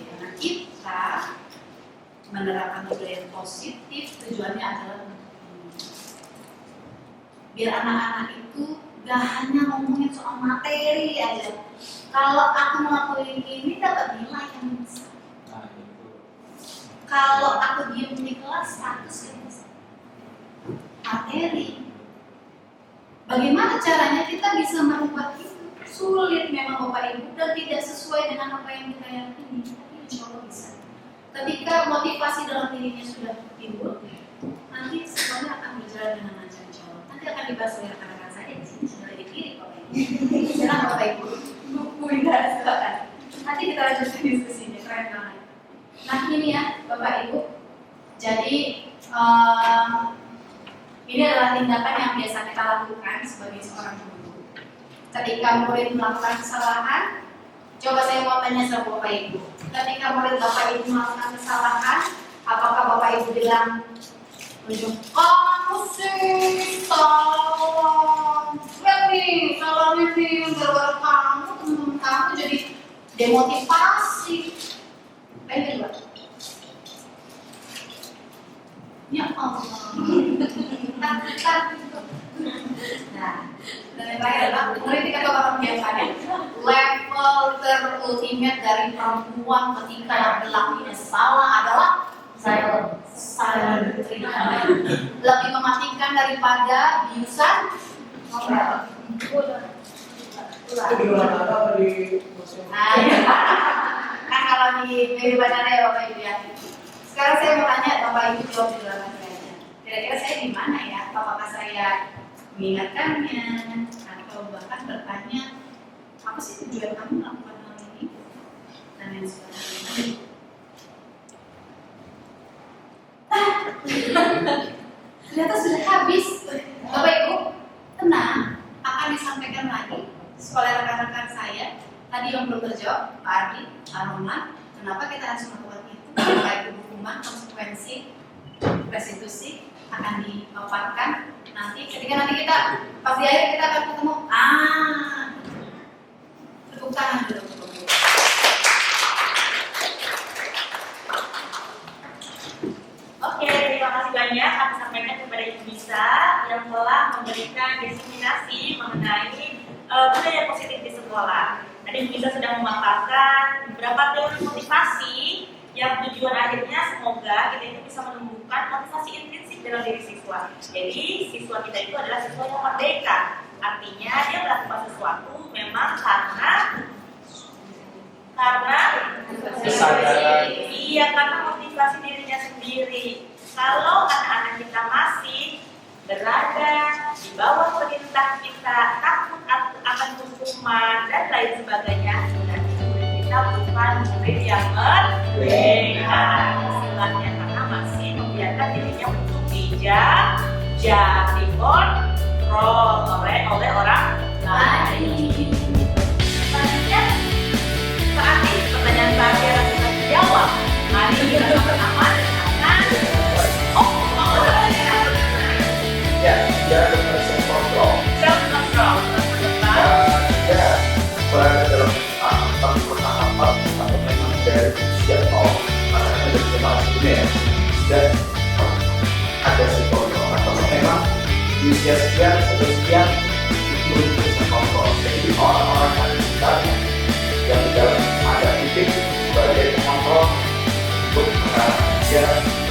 Karena kita menerapkan budaya positif, tujuannya adalah biar anak-anak itu gak hanya ngomongin soal materi aja. Kalau aku ngelakuin ini dapat nilai yang besar. Kalau aku diem di kelas, status yang besar. Materi. Bagaimana caranya kita bisa merubah itu? Sulit memang Bapak Ibu dan tidak sesuai dengan apa yang kita yakini. Tapi insya Allah bisa. Ketika motivasi dalam dirinya sudah timbul, nanti semuanya akan berjalan dengan lancar insya Allah. Nanti akan dibahas oleh rekan-rekan saya di sini sebelah di kiri Bapak Ibu. Silakan Bapak Ibu. Bu Indah silakan. Nanti kita lanjutkan diskusinya. Keren banget. Nah ini ya Bapak Ibu. Jadi ini adalah tindakan yang biasa kita lakukan sebagai seorang guru. Ketika murid melakukan kesalahan, coba saya mau tanya sama Bapak Ibu. Ketika murid Bapak Ibu melakukan kesalahan, apakah Bapak Ibu bilang, kamu sih salah, salahnya nih, gara-gara kamu, teman-teman kamu jadi demotivasi. Kayak gitu, Pak. Ya Allah. Nah, dan yang terakhir adalah kritik atau pembiasaannya level terultimate dari perempuan ketika laki-lakinya salah adalah saya lebih mematikan daripada biusan ngobrol. Itu di luar kata atau di museum? Nah, kan kalau di kehidupan ada ya Bapak Ibu ya. Sekarang saya mau tanya Bapak Ibu jawab di luar kata aja. Kira-kira saya di mana ya? Apakah saya mengingatkannya atau bahkan bertanya apa sih tujuan kamu melakukan hal ini dan yang sebagainya. Ternyata sudah habis. Bapak Ibu tenang, akan disampaikan lagi oleh rekan-rekan saya tadi yang belum terjawab, Pak Ardi, Pak Roman, kenapa kita harus melakukan itu? Baik hukuman, konsekuensi, restitusi akan dipaparkan nanti ketika nanti kita pas di akhir kita akan ketemu. Tepuk tangan dulu. Oke, terima kasih banyak kami sampaikan kepada Ibu Bisa yang telah memberikan diseminasi mengenai budaya positif di sekolah. Tadi Ibu Bisa sudah memaparkan beberapa teori motivasi yang tujuan akhirnya semoga kita itu bisa menumbuhkan motivasi intrinsik dalam diri siswa. Jadi siswa kita itu adalah siswa yang merdeka. Artinya dia melakukan sesuatu memang karena kesadaran. Iya, karena motivasi dirinya sendiri. Kalau anak-anak kita masih berada di bawah perintah kita, takut akan hukuman dan lain sebagainya, berarti murid kita bukan murid yang merdeka. Istilahnya karena masih membiarkan dirinya untuk dikontrol oleh orang lain. Selanjutnya, saat ini pertanyaan terakhir sudah dijawab. Mari kita sama-sama dengarkan. Ya, dia self control. Self control. Ya, berada dalam tahapan atau memang dari usia nol, karena ada generasi ini ya, dan ada self control atau memang di usia sekian atau sekian itu self control. Jadi orang-orang kita yang di dalam ada titik sebagai pengontrol untuk dia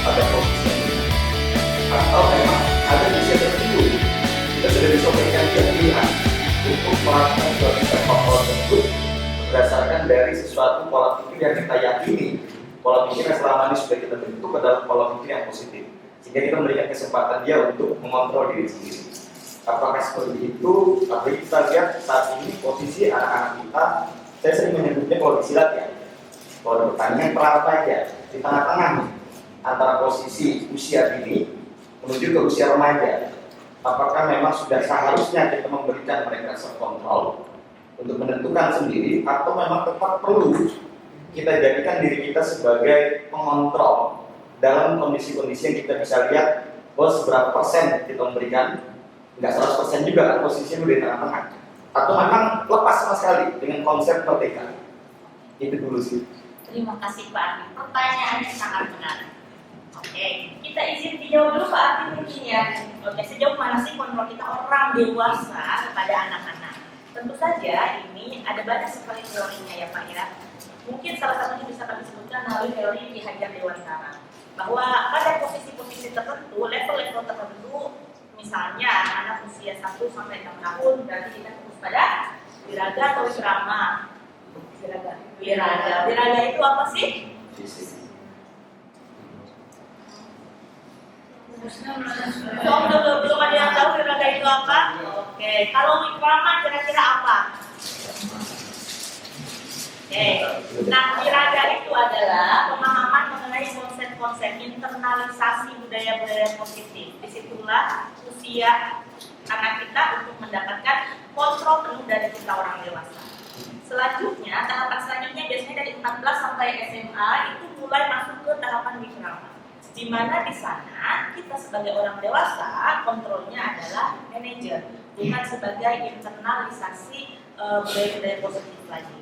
pada posisi ini, atau memang ada di usia tertentu kita sudah bisa memberikan pilihan untuk melakukan suatu kontrol tersebut berdasarkan dari sesuatu pola pikir yang kita yakini, pola pikir yang selama ini sudah kita bentuk adalah pola pikir yang positif, sehingga kita memberikan kesempatan dia untuk mengontrol diri sendiri. Apakah seperti itu? Tapi kita lihat saat ini posisi anak-anak kita, saya sering menyebutnya kalau di silat ya, kalau pertandingan perang aja di tengah-tengah nih, antara posisi usia dini menuju ke usia remaja. Apakah memang sudah seharusnya kita memberikan mereka self control untuk menentukan sendiri, atau memang tetap perlu kita jadikan diri kita sebagai pengontrol dalam kondisi-kondisi yang kita bisa lihat bahwa seberapa persen kita memberikan, nggak 100% juga kan posisinya di tengah-tengah, atau memang lepas sama sekali dengan konsep merdeka. Itu dulu sih. Terima kasih Pak Ardi. Pertanyaannya sangat menarik. Oke, kita izin dijawab dulu Pak Ardi mungkin ya. Oke, sejauh mana sih kontrol kita orang dewasa kepada anak-anak? Tentu saja ini ada banyak sekali teorinya ya Pak ya. Mungkin salah satunya bisa kami sebutkan melalui teori Ki Hajar Dewantara, bahwa pada posisi-posisi tertentu, level-level tertentu, misalnya anak usia 1 sampai 6 tahun, berarti kita fokus pada wiraga atau wirama. Wiraga itu apa sih? Belum ada yang tahu wiraga itu apa? Oke, kalau wirama kira-kira apa? Oke, nah wiraga itu adalah pemahaman mengenai konsep-konsep internalisasi budaya-budaya positif. Disitulah usia anak kita untuk mendapatkan kontrol penuh dari kita orang dewasa. Selanjutnya, tahapan selanjutnya biasanya dari 14 sampai SMA itu mulai masuk ke tahapan wikrama, di mana di sana kita sebagai orang dewasa kontrolnya adalah manajer, bukan sebagai internalisasi budaya-budaya positif lagi.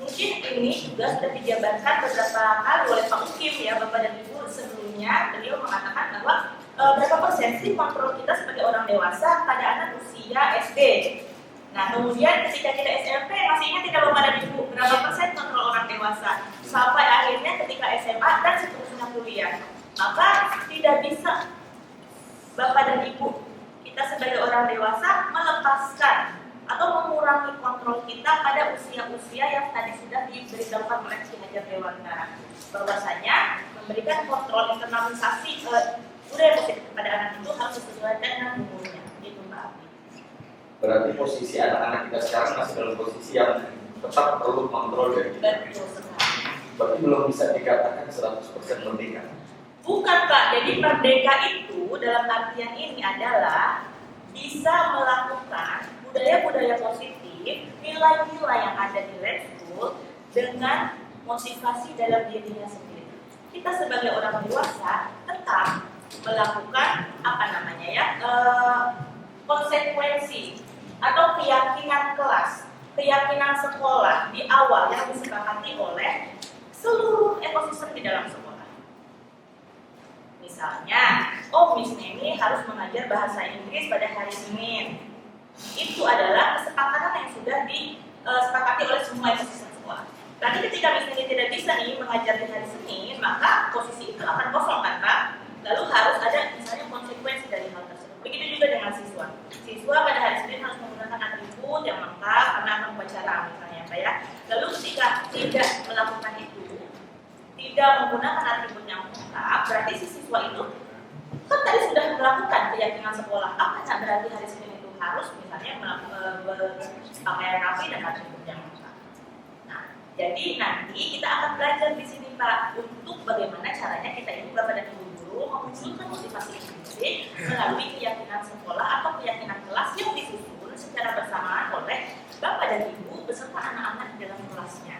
Mungkin ini juga sudah dijabarkan beberapa kali oleh Pak Ukim ya, Bapak dan Ibu. Sebelumnya beliau mengatakan bahwa berapa persen sih kontrol kita sebagai orang dewasa pada anak usia SD. Nah kemudian ketika kita SMP, masih ingat tidak Bapak dan Ibu, berapa persen kontrol orang dewasa? Sampai akhirnya ketika SMA dan seterusnya kuliah. Maka tidak bisa Bapak dan Ibu, kita sebagai orang dewasa melepaskan atau mengurangi kontrol kita pada usia-usia yang tadi sudah diberitahukan oleh Ki Hajar Dewantara, bahwasanya memberikan kontrol internalisasi budaya positif kepada anak itu harus sesuai dengan umurnya. Itu Pak. Berarti posisi anak-anak kita sekarang masih dalam posisi yang tetap perlu kontrol dari kita. Betul sekali. Berarti belum bisa dikatakan 100% merdeka. Bukan Pak, jadi merdeka itu dalam artian ini adalah bisa melakukan budaya-budaya positif nilai-nilai yang ada di Red School dengan motivasi dalam dirinya sendiri. Kita sebagai orang dewasa tetap melakukan konsekuensi atau keyakinan kelas, keyakinan sekolah di awal yang disepakati oleh seluruh ekosistem di dalam sekolah. Misalnya, Miss Neni harus mengajar bahasa Inggris pada hari Senin. Itu adalah kesepakatan yang sudah disepakati oleh semua ekosistem sekolah. Berarti ketika Miss Neni tidak bisa mengajar di hari Senin, maka posisi itu akan kosong kan Pak? Lalu harus ada misalnya konsekuensi dari hal tersebut. Begitu juga dengan siswa. Siswa pada hari Senin harus menggunakan atribut yang lengkap karena akan upacara misalnya Pak ya. Lalu ketika tidak melakukan itu, tidak menggunakan atribut yang lengkap, berarti si siswa itu kan tadi sudah melakukan keyakinan sekolah. Apa berarti hari Senin itu harus misalnya berpakaian rapi dan atribut yang lengkap. Nah, jadi nanti kita akan belajar di sini Pak untuk bagaimana caranya kita ibu bapak dan ibu guru memunculkan motivasi intrinsikmelalui keyakinan sekolah atau keyakinan kelas yang disusun secara bersamaan oleh bapak dan ibu beserta anak-anak di dalam kelasnya.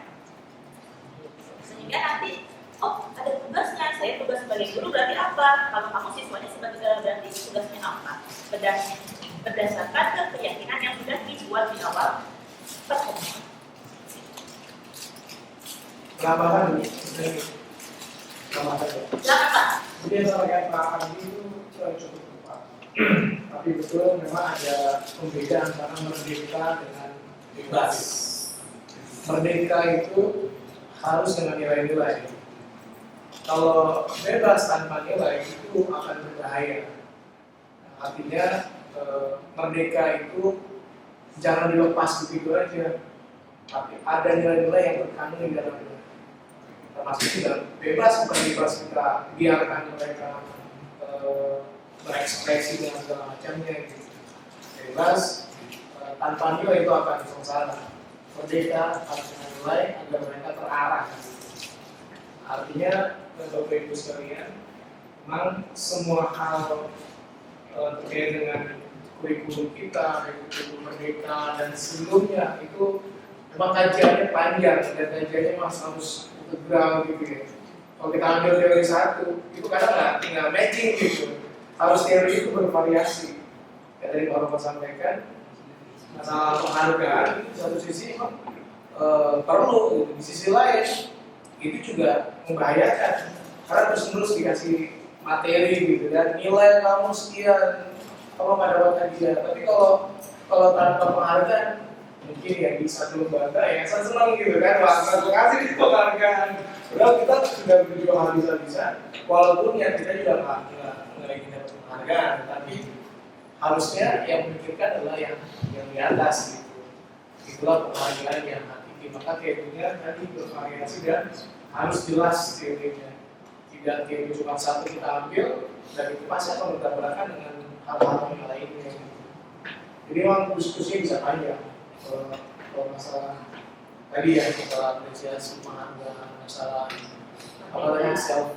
Sehingga nanti, ada tugasnya, saya tugas sebagai guru berarti apa? Kalau kamu siswanya sebagai berarti tugasnya apa? Berdasarkan keyakinan yang sudah dibuat di awal pertemuan. Tambahan ini, tambahan ya. Silakan Pak. Jadi yang sampaikan Pak Andi itu cukup tepat. Tapi betul memang ada pembedaan antara merdeka dengan bebas. Merdeka itu harus dengan nilai-nilai. Kalau bebas tanpa nilai itu akan berbahaya. Artinya merdeka itu jangan dilepas begitu aja. Tapi ada nilai-nilai yang terkandung di dalamnya. Termasuk juga bebas kita biarkan mereka berekspresi dengan segala macamnya. Bebas tanpa nilai itu akan sengsara. Merdeka harus dengan nilai agar mereka terarah. Artinya Bapak Ibu sekalian, memang semua hal terkait dengan kurikulum kita, kurikulum merdeka dan sebelumnya itu memang kajiannya panjang dan kajiannya masih harus integral gitu ya. Kalau kita ambil teori satu, itu kadang nggak tinggal matching gitu. Harus teori itu bervariasi. Ya tadi Bapak sampaikan masalah penghargaan di satu sisi perlu, di sisi lain itu juga membahayakan karena terus-menerus dikasih materi gitu dan nilai kamu sekian kamu pada waktu dia. Tapi kalau tanpa penghargaan mungkin ya di satu lembaga ya saya senang gitu kan, wah terima kasih di penghargaan. Padahal kita sudah berjuang habis-habisan, walaupun ya kita juga nggak ingin dapat penghargaan, tapi harusnya yang memikirkan adalah yang di atas gitu. Itulah penghargaan yang hakiki. Maka teorinya tadi bervariasi dan harus jelas teorinya. Tidak teori cuma satu kita ambil dan itu pasti akan bertabrakan dengan hal-hal yang lainnya. Jadi memang diskusinya bisa panjang. Kalau masalah tadi ya masalah apresiasi penghargaan, masalah apalagi self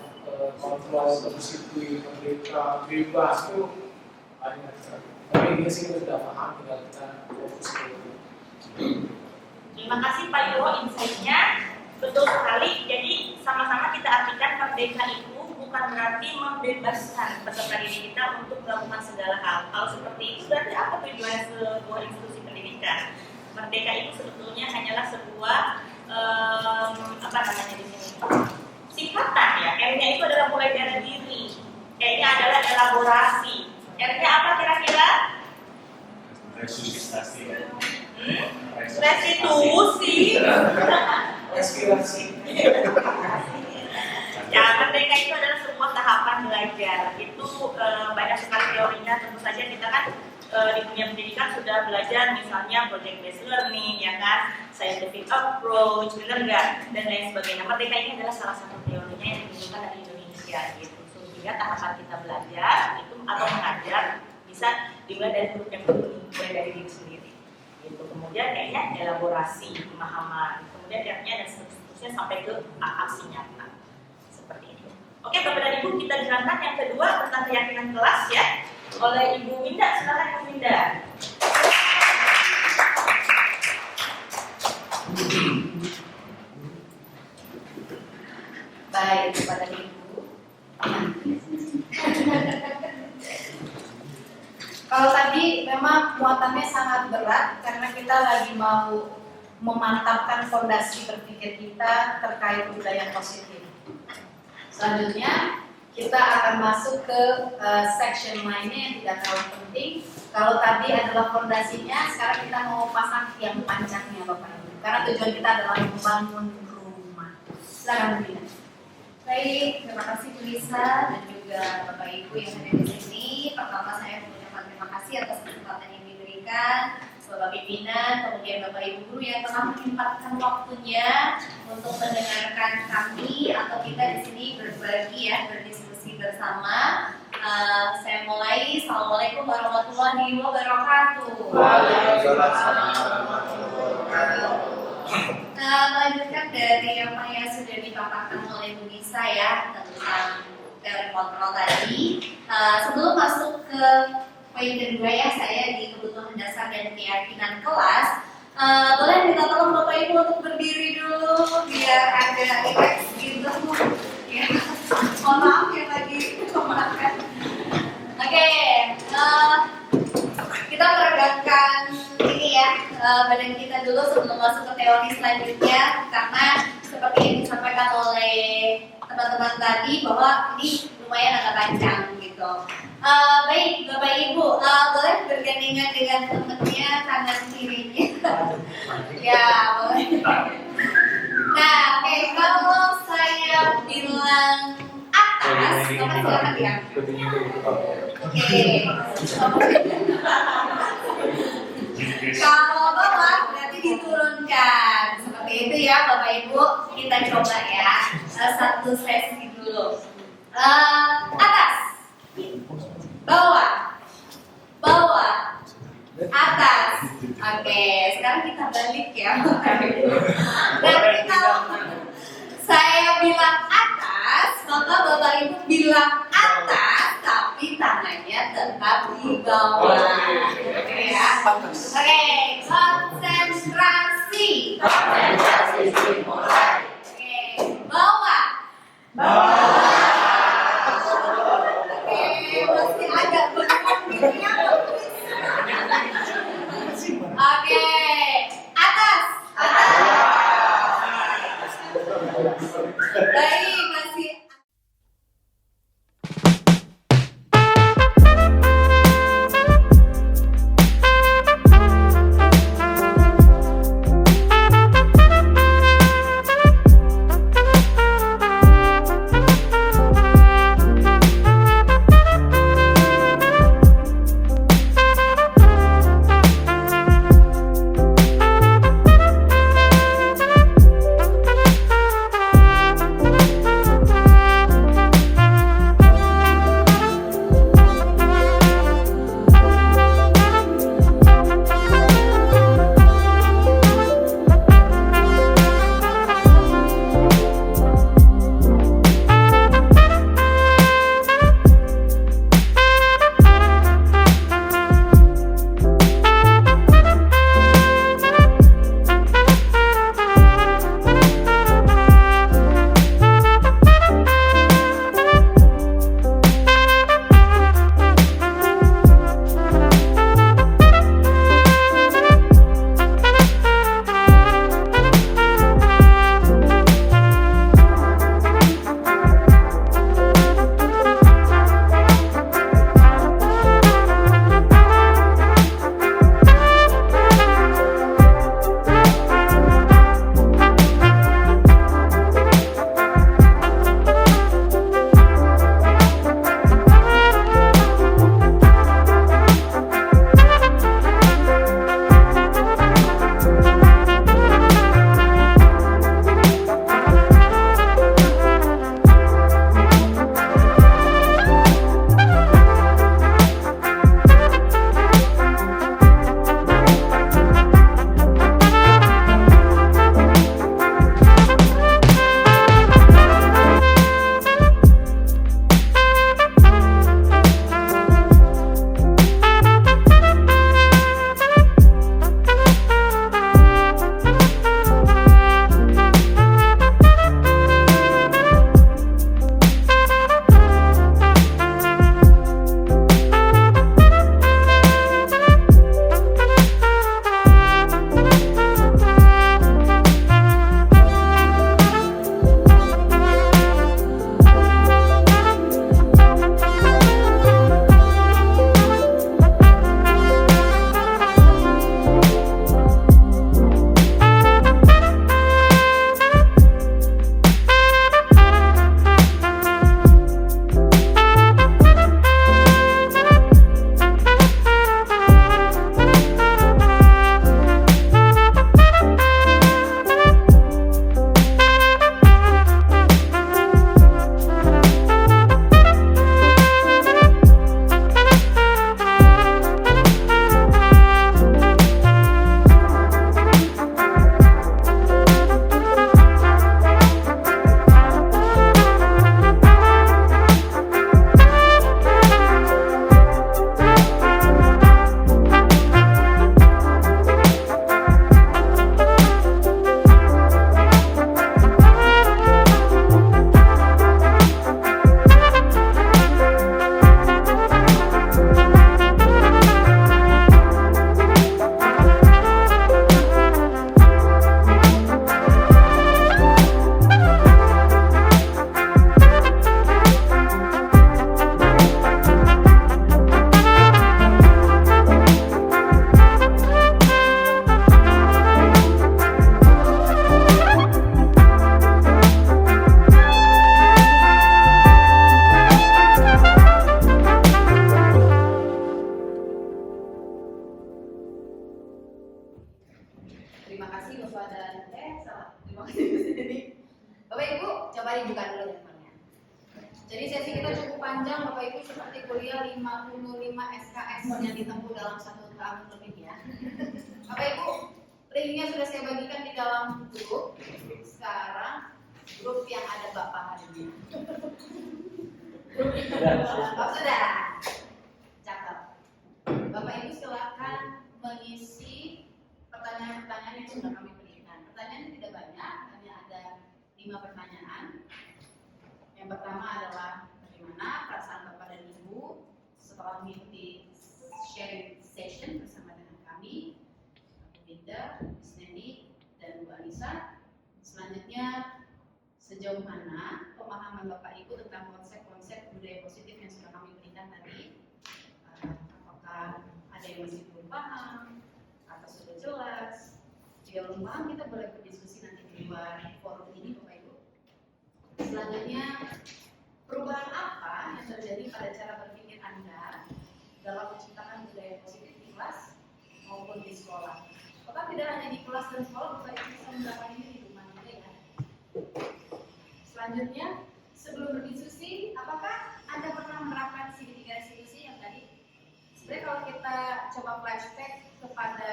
control, disiplin, merdeka, bebas itu banyak sekali. Tapi ini sih kita sudah paham, tinggal kita fokus ke itu. Terima kasih Pak Yuwo insight-nya. Betul sekali. Jadi sama-sama kita artikan merdeka itu bukan berarti membebaskan peserta didik kita untuk melakukan segala hal. Kalau seperti itu berarti apa tujuan sebuah institusi pendidikan? Merdeka itu sebetulnya hanyalah sebuah di sini singkatan ya. M-nya itu adalah mulai dari diri. E-nya adalah elaborasi. R-nya apa kira-kira? Resusitasi. Restitusi. Inspirasi. Ya, merdeka itu adalah sebuah tahapan belajar. Itu banyak sekali teorinya. Tentu saja kita kan di dunia pendidikan sudah belajar misalnya project based learning, ya kan, scientific approach, benar nggak, dan lain sebagainya. Merdeka ini adalah salah satu teorinya yang digunakan dari Indonesia, gitu. Sehingga tahapan kita belajar itu atau mengajar bisa dimulai dari huruf yang berbunyi, mulai dari diri sendiri. Gitu. Kemudian kayaknya elaborasi, pemahaman, kemudian R-nya dan seterusnya sampai ke aksi nyata. Seperti itu. Oke, Bapak dan Ibu, kita jalankan yang kedua tentang keyakinan kelas ya. Oleh Ibu Winda, silakan Ibu Winda. Baik, kepada Ibu. Kalau tadi memang muatannya sangat berat karena kita lagi mau memantapkan fondasi berpikir kita terkait budaya positif. Selanjutnya kita akan masuk ke section lainnya yang tidak terlalu penting. Kalau tadi adalah fondasinya, sekarang kita mau pasang tiang pancaknya Bapak Ibu. Karena tujuan kita adalah membangun rumah. Silakan Bu Dina. Baik, terima kasih Bu Lisa dan juga Bapak Ibu yang ada di sini. Pertama saya mengucapkan terima kasih atas kesempatan yang diberikan Bapak Pimpinan, kemudian Bapak Ibu guru yang telah menyempatkan waktunya untuk mendengarkan kami atau kita di sini berbagi ya, berdiskusi bersama. Saya mulai. Assalamualaikum warahmatullahi wabarakatuh. Melanjutkan dari apa yang sudah dipaparkan oleh Bu Nisa ya tentang teori kontrol tadi. Sebelum masuk ke poin kedua ya, saya di kebutuhan dasar dan keyakinan kelas. Boleh minta tolong Bapak Ibu untuk berdiri dulu biar ada relax gitu. Ya, mohon maaf yang lagi makan. Oke, kita meregangkan ini ya badan kita dulu sebelum masuk ke teori selanjutnya, karena seperti yang disampaikan oleh teman-teman tadi bahwa ini lumayan agak panjang gitu. Baik Bapak Ibu, boleh bergandengan dengan temannya tangan kirinya. Ya boleh. Nah, oke, kalau saya bilang atas, Bapak silakan ya. Oke. Kalau bawah berarti diturunkan. Seperti itu ya Bapak Ibu. Kita coba ya. Satu sesi dulu. Atas. Bawah. Bawah. Atas. Oke, sekarang kita balik ya. Nanti kalau saya bilang atas, maka Bapak Ibu bilang atas, tapi tangannya tetap di bawah. Oke ya. Oke, konsentrasi. Konsentrasi dimulai. Oke, bawah. Bawah. Oke, masih agak bengong gini ya. Oke, atas. Atas. Baik, masih. dan salah. Terima kasih. Bapak Ibu, coba dibuka dulu handphonenya. Jadi sesi kita cukup panjang, Bapak Ibu, seperti kuliah 55 SKS yang ditempuh dalam 1 tahun lebih ya. Bapak Ibu, linknya sudah saya bagikan di dalam grup. Sekarang grup yang ada Bapak harinya. Sudah. Cakep. Bapak Ibu silakan mengisi pertanyaan-pertanyaan yang sudah kami berikan. Pertanyaannya tidak banyak, hanya ada 5 pertanyaan. Yang pertama adalah bagaimana perasaan Bapak dan Ibu setelah mengikuti sharing session bersama dengan kami, Bu Binda, Miss Nendi, dan Bu Anissa. Selanjutnya, sejauh mana pemahaman Bapak Ibu tentang konsep-konsep budaya positif yang sudah kami berikan tadi? Apakah ada yang masih belum paham atau sudah jelas? Jika belum paham, kita boleh berdiskusi nanti di luar forum ini, Bapak Ibu. Selanjutnya, perubahan apa yang terjadi pada cara berpikir Anda dalam menciptakan budaya positif di kelas maupun di sekolah? Apakah tidak hanya di kelas dan sekolah, Bapak Ibu bisa melakukan ini di rumah juga ya? Selanjutnya, sebelum berdiskusi, apakah Anda pernah menerapkan segitiga restitusi yang tadi? Sebenarnya kalau kita coba flashback kepada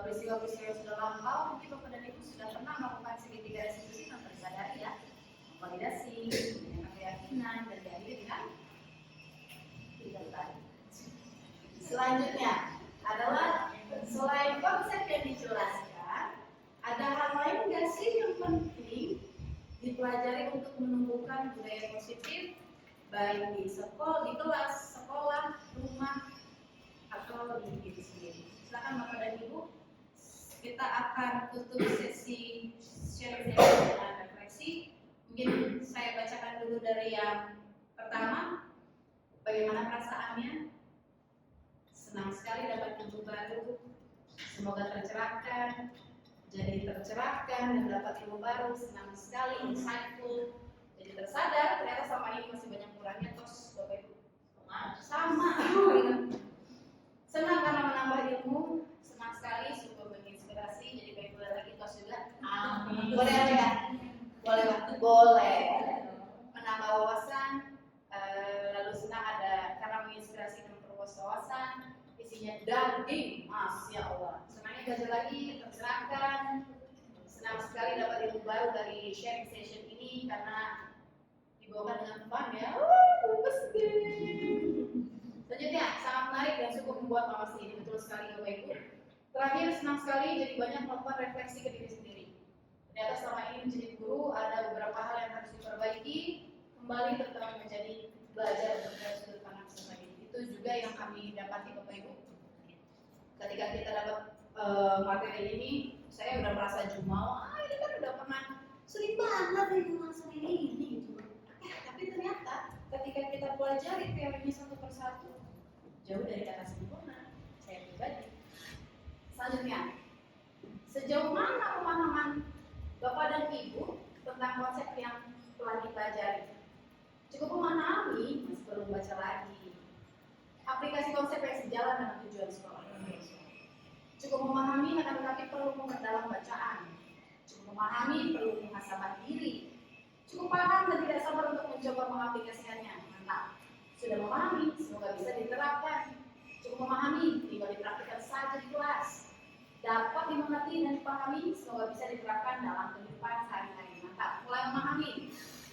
peristiwa-peristiwa yang sudah lampau, mungkin Bapak dan Ibu sudah pernah melakukan segitiga restitusi tanpa disadari ya, validasi, dengan keyakinan, dan diakhiri dengan tidak tadi. Selanjutnya adalah selain konsep yang dijelaskan, ada hal lain nggak sih yang penting dipelajari untuk menumbuhkan budaya positif baik di sekolah, di kelas, sekolah, rumah, atau di diri sendiri. Silakan Bapak dan Ibu, kita akan tutup sesi sharing dengan refleksi. Mungkin saya bacakan dulu dari yang pertama. Bagaimana perasaannya? Senang sekali dapat ilmu baru. Semoga tercerahkan, jadi tercerahkan dan dapat ilmu baru. Senang sekali, insightful. Jadi tersadar ternyata sama ini masih banyak kurangnya. Terus Bapak Ibu sama. Senang karena menambah ilmu, senang sekali, super menginspirasi, jadi baik boleh lagi tos juga. Amin. Boleh ya? Boleh Pak? Boleh. Menambah wawasan, lalu senang ada karena menginspirasi dan memperluas wawasan, isinya daging, masya Allah. Senangnya belajar lagi, tercerahkan, senang sekali dapat ilmu baru dari sharing session ini karena dibawakan dengan fun ya. Bagus deh. Selanjutnya, sangat menarik dan cukup membuat mawasi ini, betul sekali Bapak Ibu. Terakhir, senang sekali jadi banyak melakukan refleksi ke diri sendiri. Ternyata selama ini menjadi guru ada beberapa hal yang harus diperbaiki, kembali tetap menjadi belajar dari sudut pandang seperti ini. Itu juga yang kami dapati Bapak Ibu. Ketika kita dapat materi ini, saya udah merasa jumawa, ini kan udah pernah sering banget nih langsung ini gitu. Tapi ternyata ketika kita pelajari teorinya satu persatu, jauh dari kata sempurna, saya pribadi. Selanjutnya, sejauh mana pemahaman Bapak dan Ibu tentang konsep yang telah dipelajari? Cukup memahami, masih perlu baca lagi. Aplikasi konsep yang sejalan dengan tujuan sekolah. Cukup memahami, akan tetapi perlu memperdalam bacaan. Cukup memahami, perlu muhasabah diri. Cukup paham dan tidak sabar untuk mencoba mengaplikasikannya. Mantap. Sudah memahami, semoga bisa diterapkan. Cukup memahami, tinggal dipraktikkan saja di kelas. Dapat dimengerti dan dipahami, semoga bisa diterapkan dalam kehidupan sehari-hari. Mantap. Mulai memahami.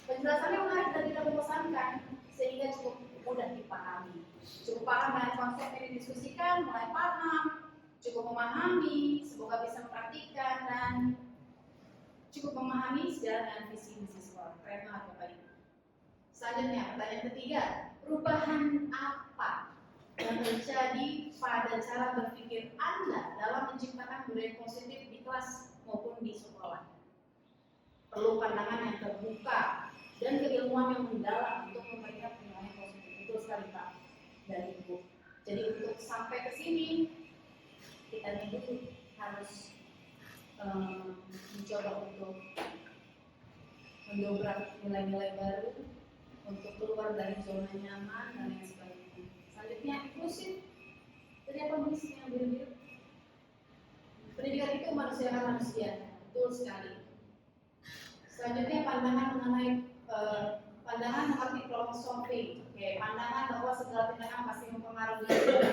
Penjelasannya menarik dan tidak membosankan, sehingga cukup mudah dipahami. Cukup paham dengan konsep yang didiskusikan, mulai paham. Cukup memahami, semoga bisa mempraktikkan dan cukup memahami sejalan dengan visi misi sekolah. Keren banget Bapak Ibu. Selanjutnya, pertanyaan ketiga, perubahan apa yang terjadi pada cara berpikir Anda dalam menciptakan budaya positif di kelas maupun di sekolah? Perlu pandangan yang terbuka dan keilmuan yang mendalam untuk memberikan penilaian positif. Betul sekali Pak dan Ibu. Jadi untuk sampai ke sini, kita dulu harus mencoba untuk mendobrak nilai-nilai baru, untuk keluar dari zona nyaman dan lain sebagainya. Selanjutnya inklusif. Tadi apa misinya biru-biru? Pendidikan itu manusia manusia, betul sekali. Selanjutnya pandangan mengenai pandangan mengerti problem solving. Oke, pandangan bahwa segala tindakan pasti mempengaruhi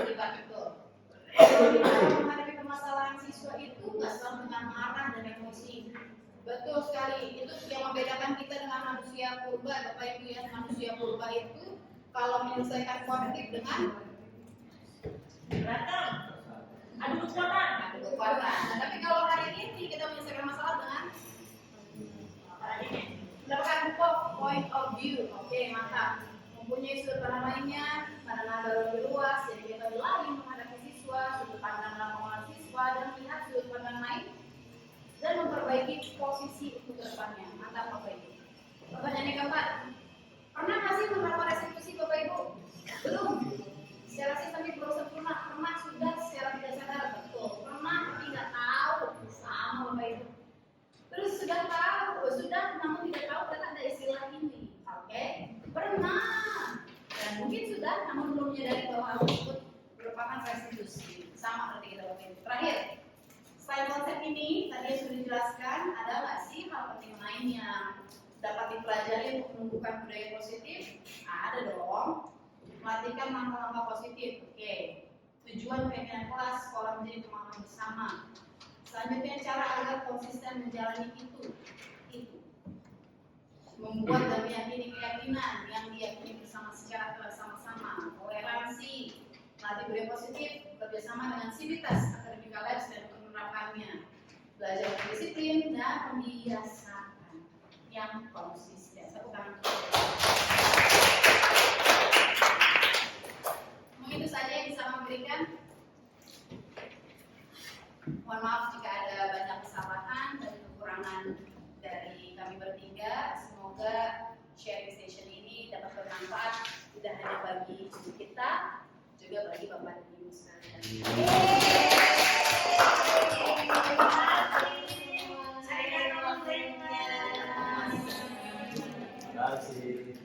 kita betul. Dalam menghadapi permasalahan siswa itu nggak selalu dengan marah dan emosi. Betul sekali, itu yang membedakan kita dengan manusia purba, Bapak Ibu ya. Manusia purba itu kalau menyelesaikan konflik dengan Berantem. Adu kekuatan. kekuatan. Nah, tapi kalau hari ini kita menyelesaikan masalah dengan mendapatkan point of view. Oke, mantap. Mempunyai sudut pandang lainnya, pandangan baru lebih luas, jadi kita berlari menghadapi siswa, sudut pandang pengelola siswa, dan melihat sudut pandang lain, dan memperbaiki posisi untuk kedepannya. Mantap Bapak Ibu. Pertanyaan yang keempat, pernah nggak sih menerapkan restitusi Bapak Ibu? Belum. Secara sistemik belum sempurna, pernah sudah secara tidak sadar, betul. Pernah tapi nggak tahu, sama Bapak Ibu. Terus sudah tahu, sudah namun tidak tahu karena ada istilah ini, oke? Pernah, dan mungkin sudah namun belum menyadari bahwa hal tersebut merupakan restitusi. Sama seperti kita Bapak Ibu. Terakhir, selain konsep ini tadi yang sudah dijelaskan, ada nggak sih hal penting lain yang dapat dipelajari untuk menumbuhkan budaya positif? Ada dong. Melatihkan langkah-langkah positif. Oke. Tujuan pimpinan kelas sekolah menjadi pemahaman bersama. Selanjutnya cara agar konsisten menjalani itu membuat dan meyakini keyakinan yang diyakini bersama secara bersama-sama, toleransi, melatih budaya positif, bekerjasama dengan sivitas akademika labs dan menerapkannya, belajar disiplin dan pembiasaan yang konsisten. Tepuk tangan. Mungkin itu saja yang bisa memberikan. Mohon maaf jika ada banyak kesalahan dan kekurangan dari kami bertiga. Semoga sharing session ini dapat bermanfaat tidak hanya bagi kita, juga bagi Bapak dan Ibu sekalian. Terima kasih.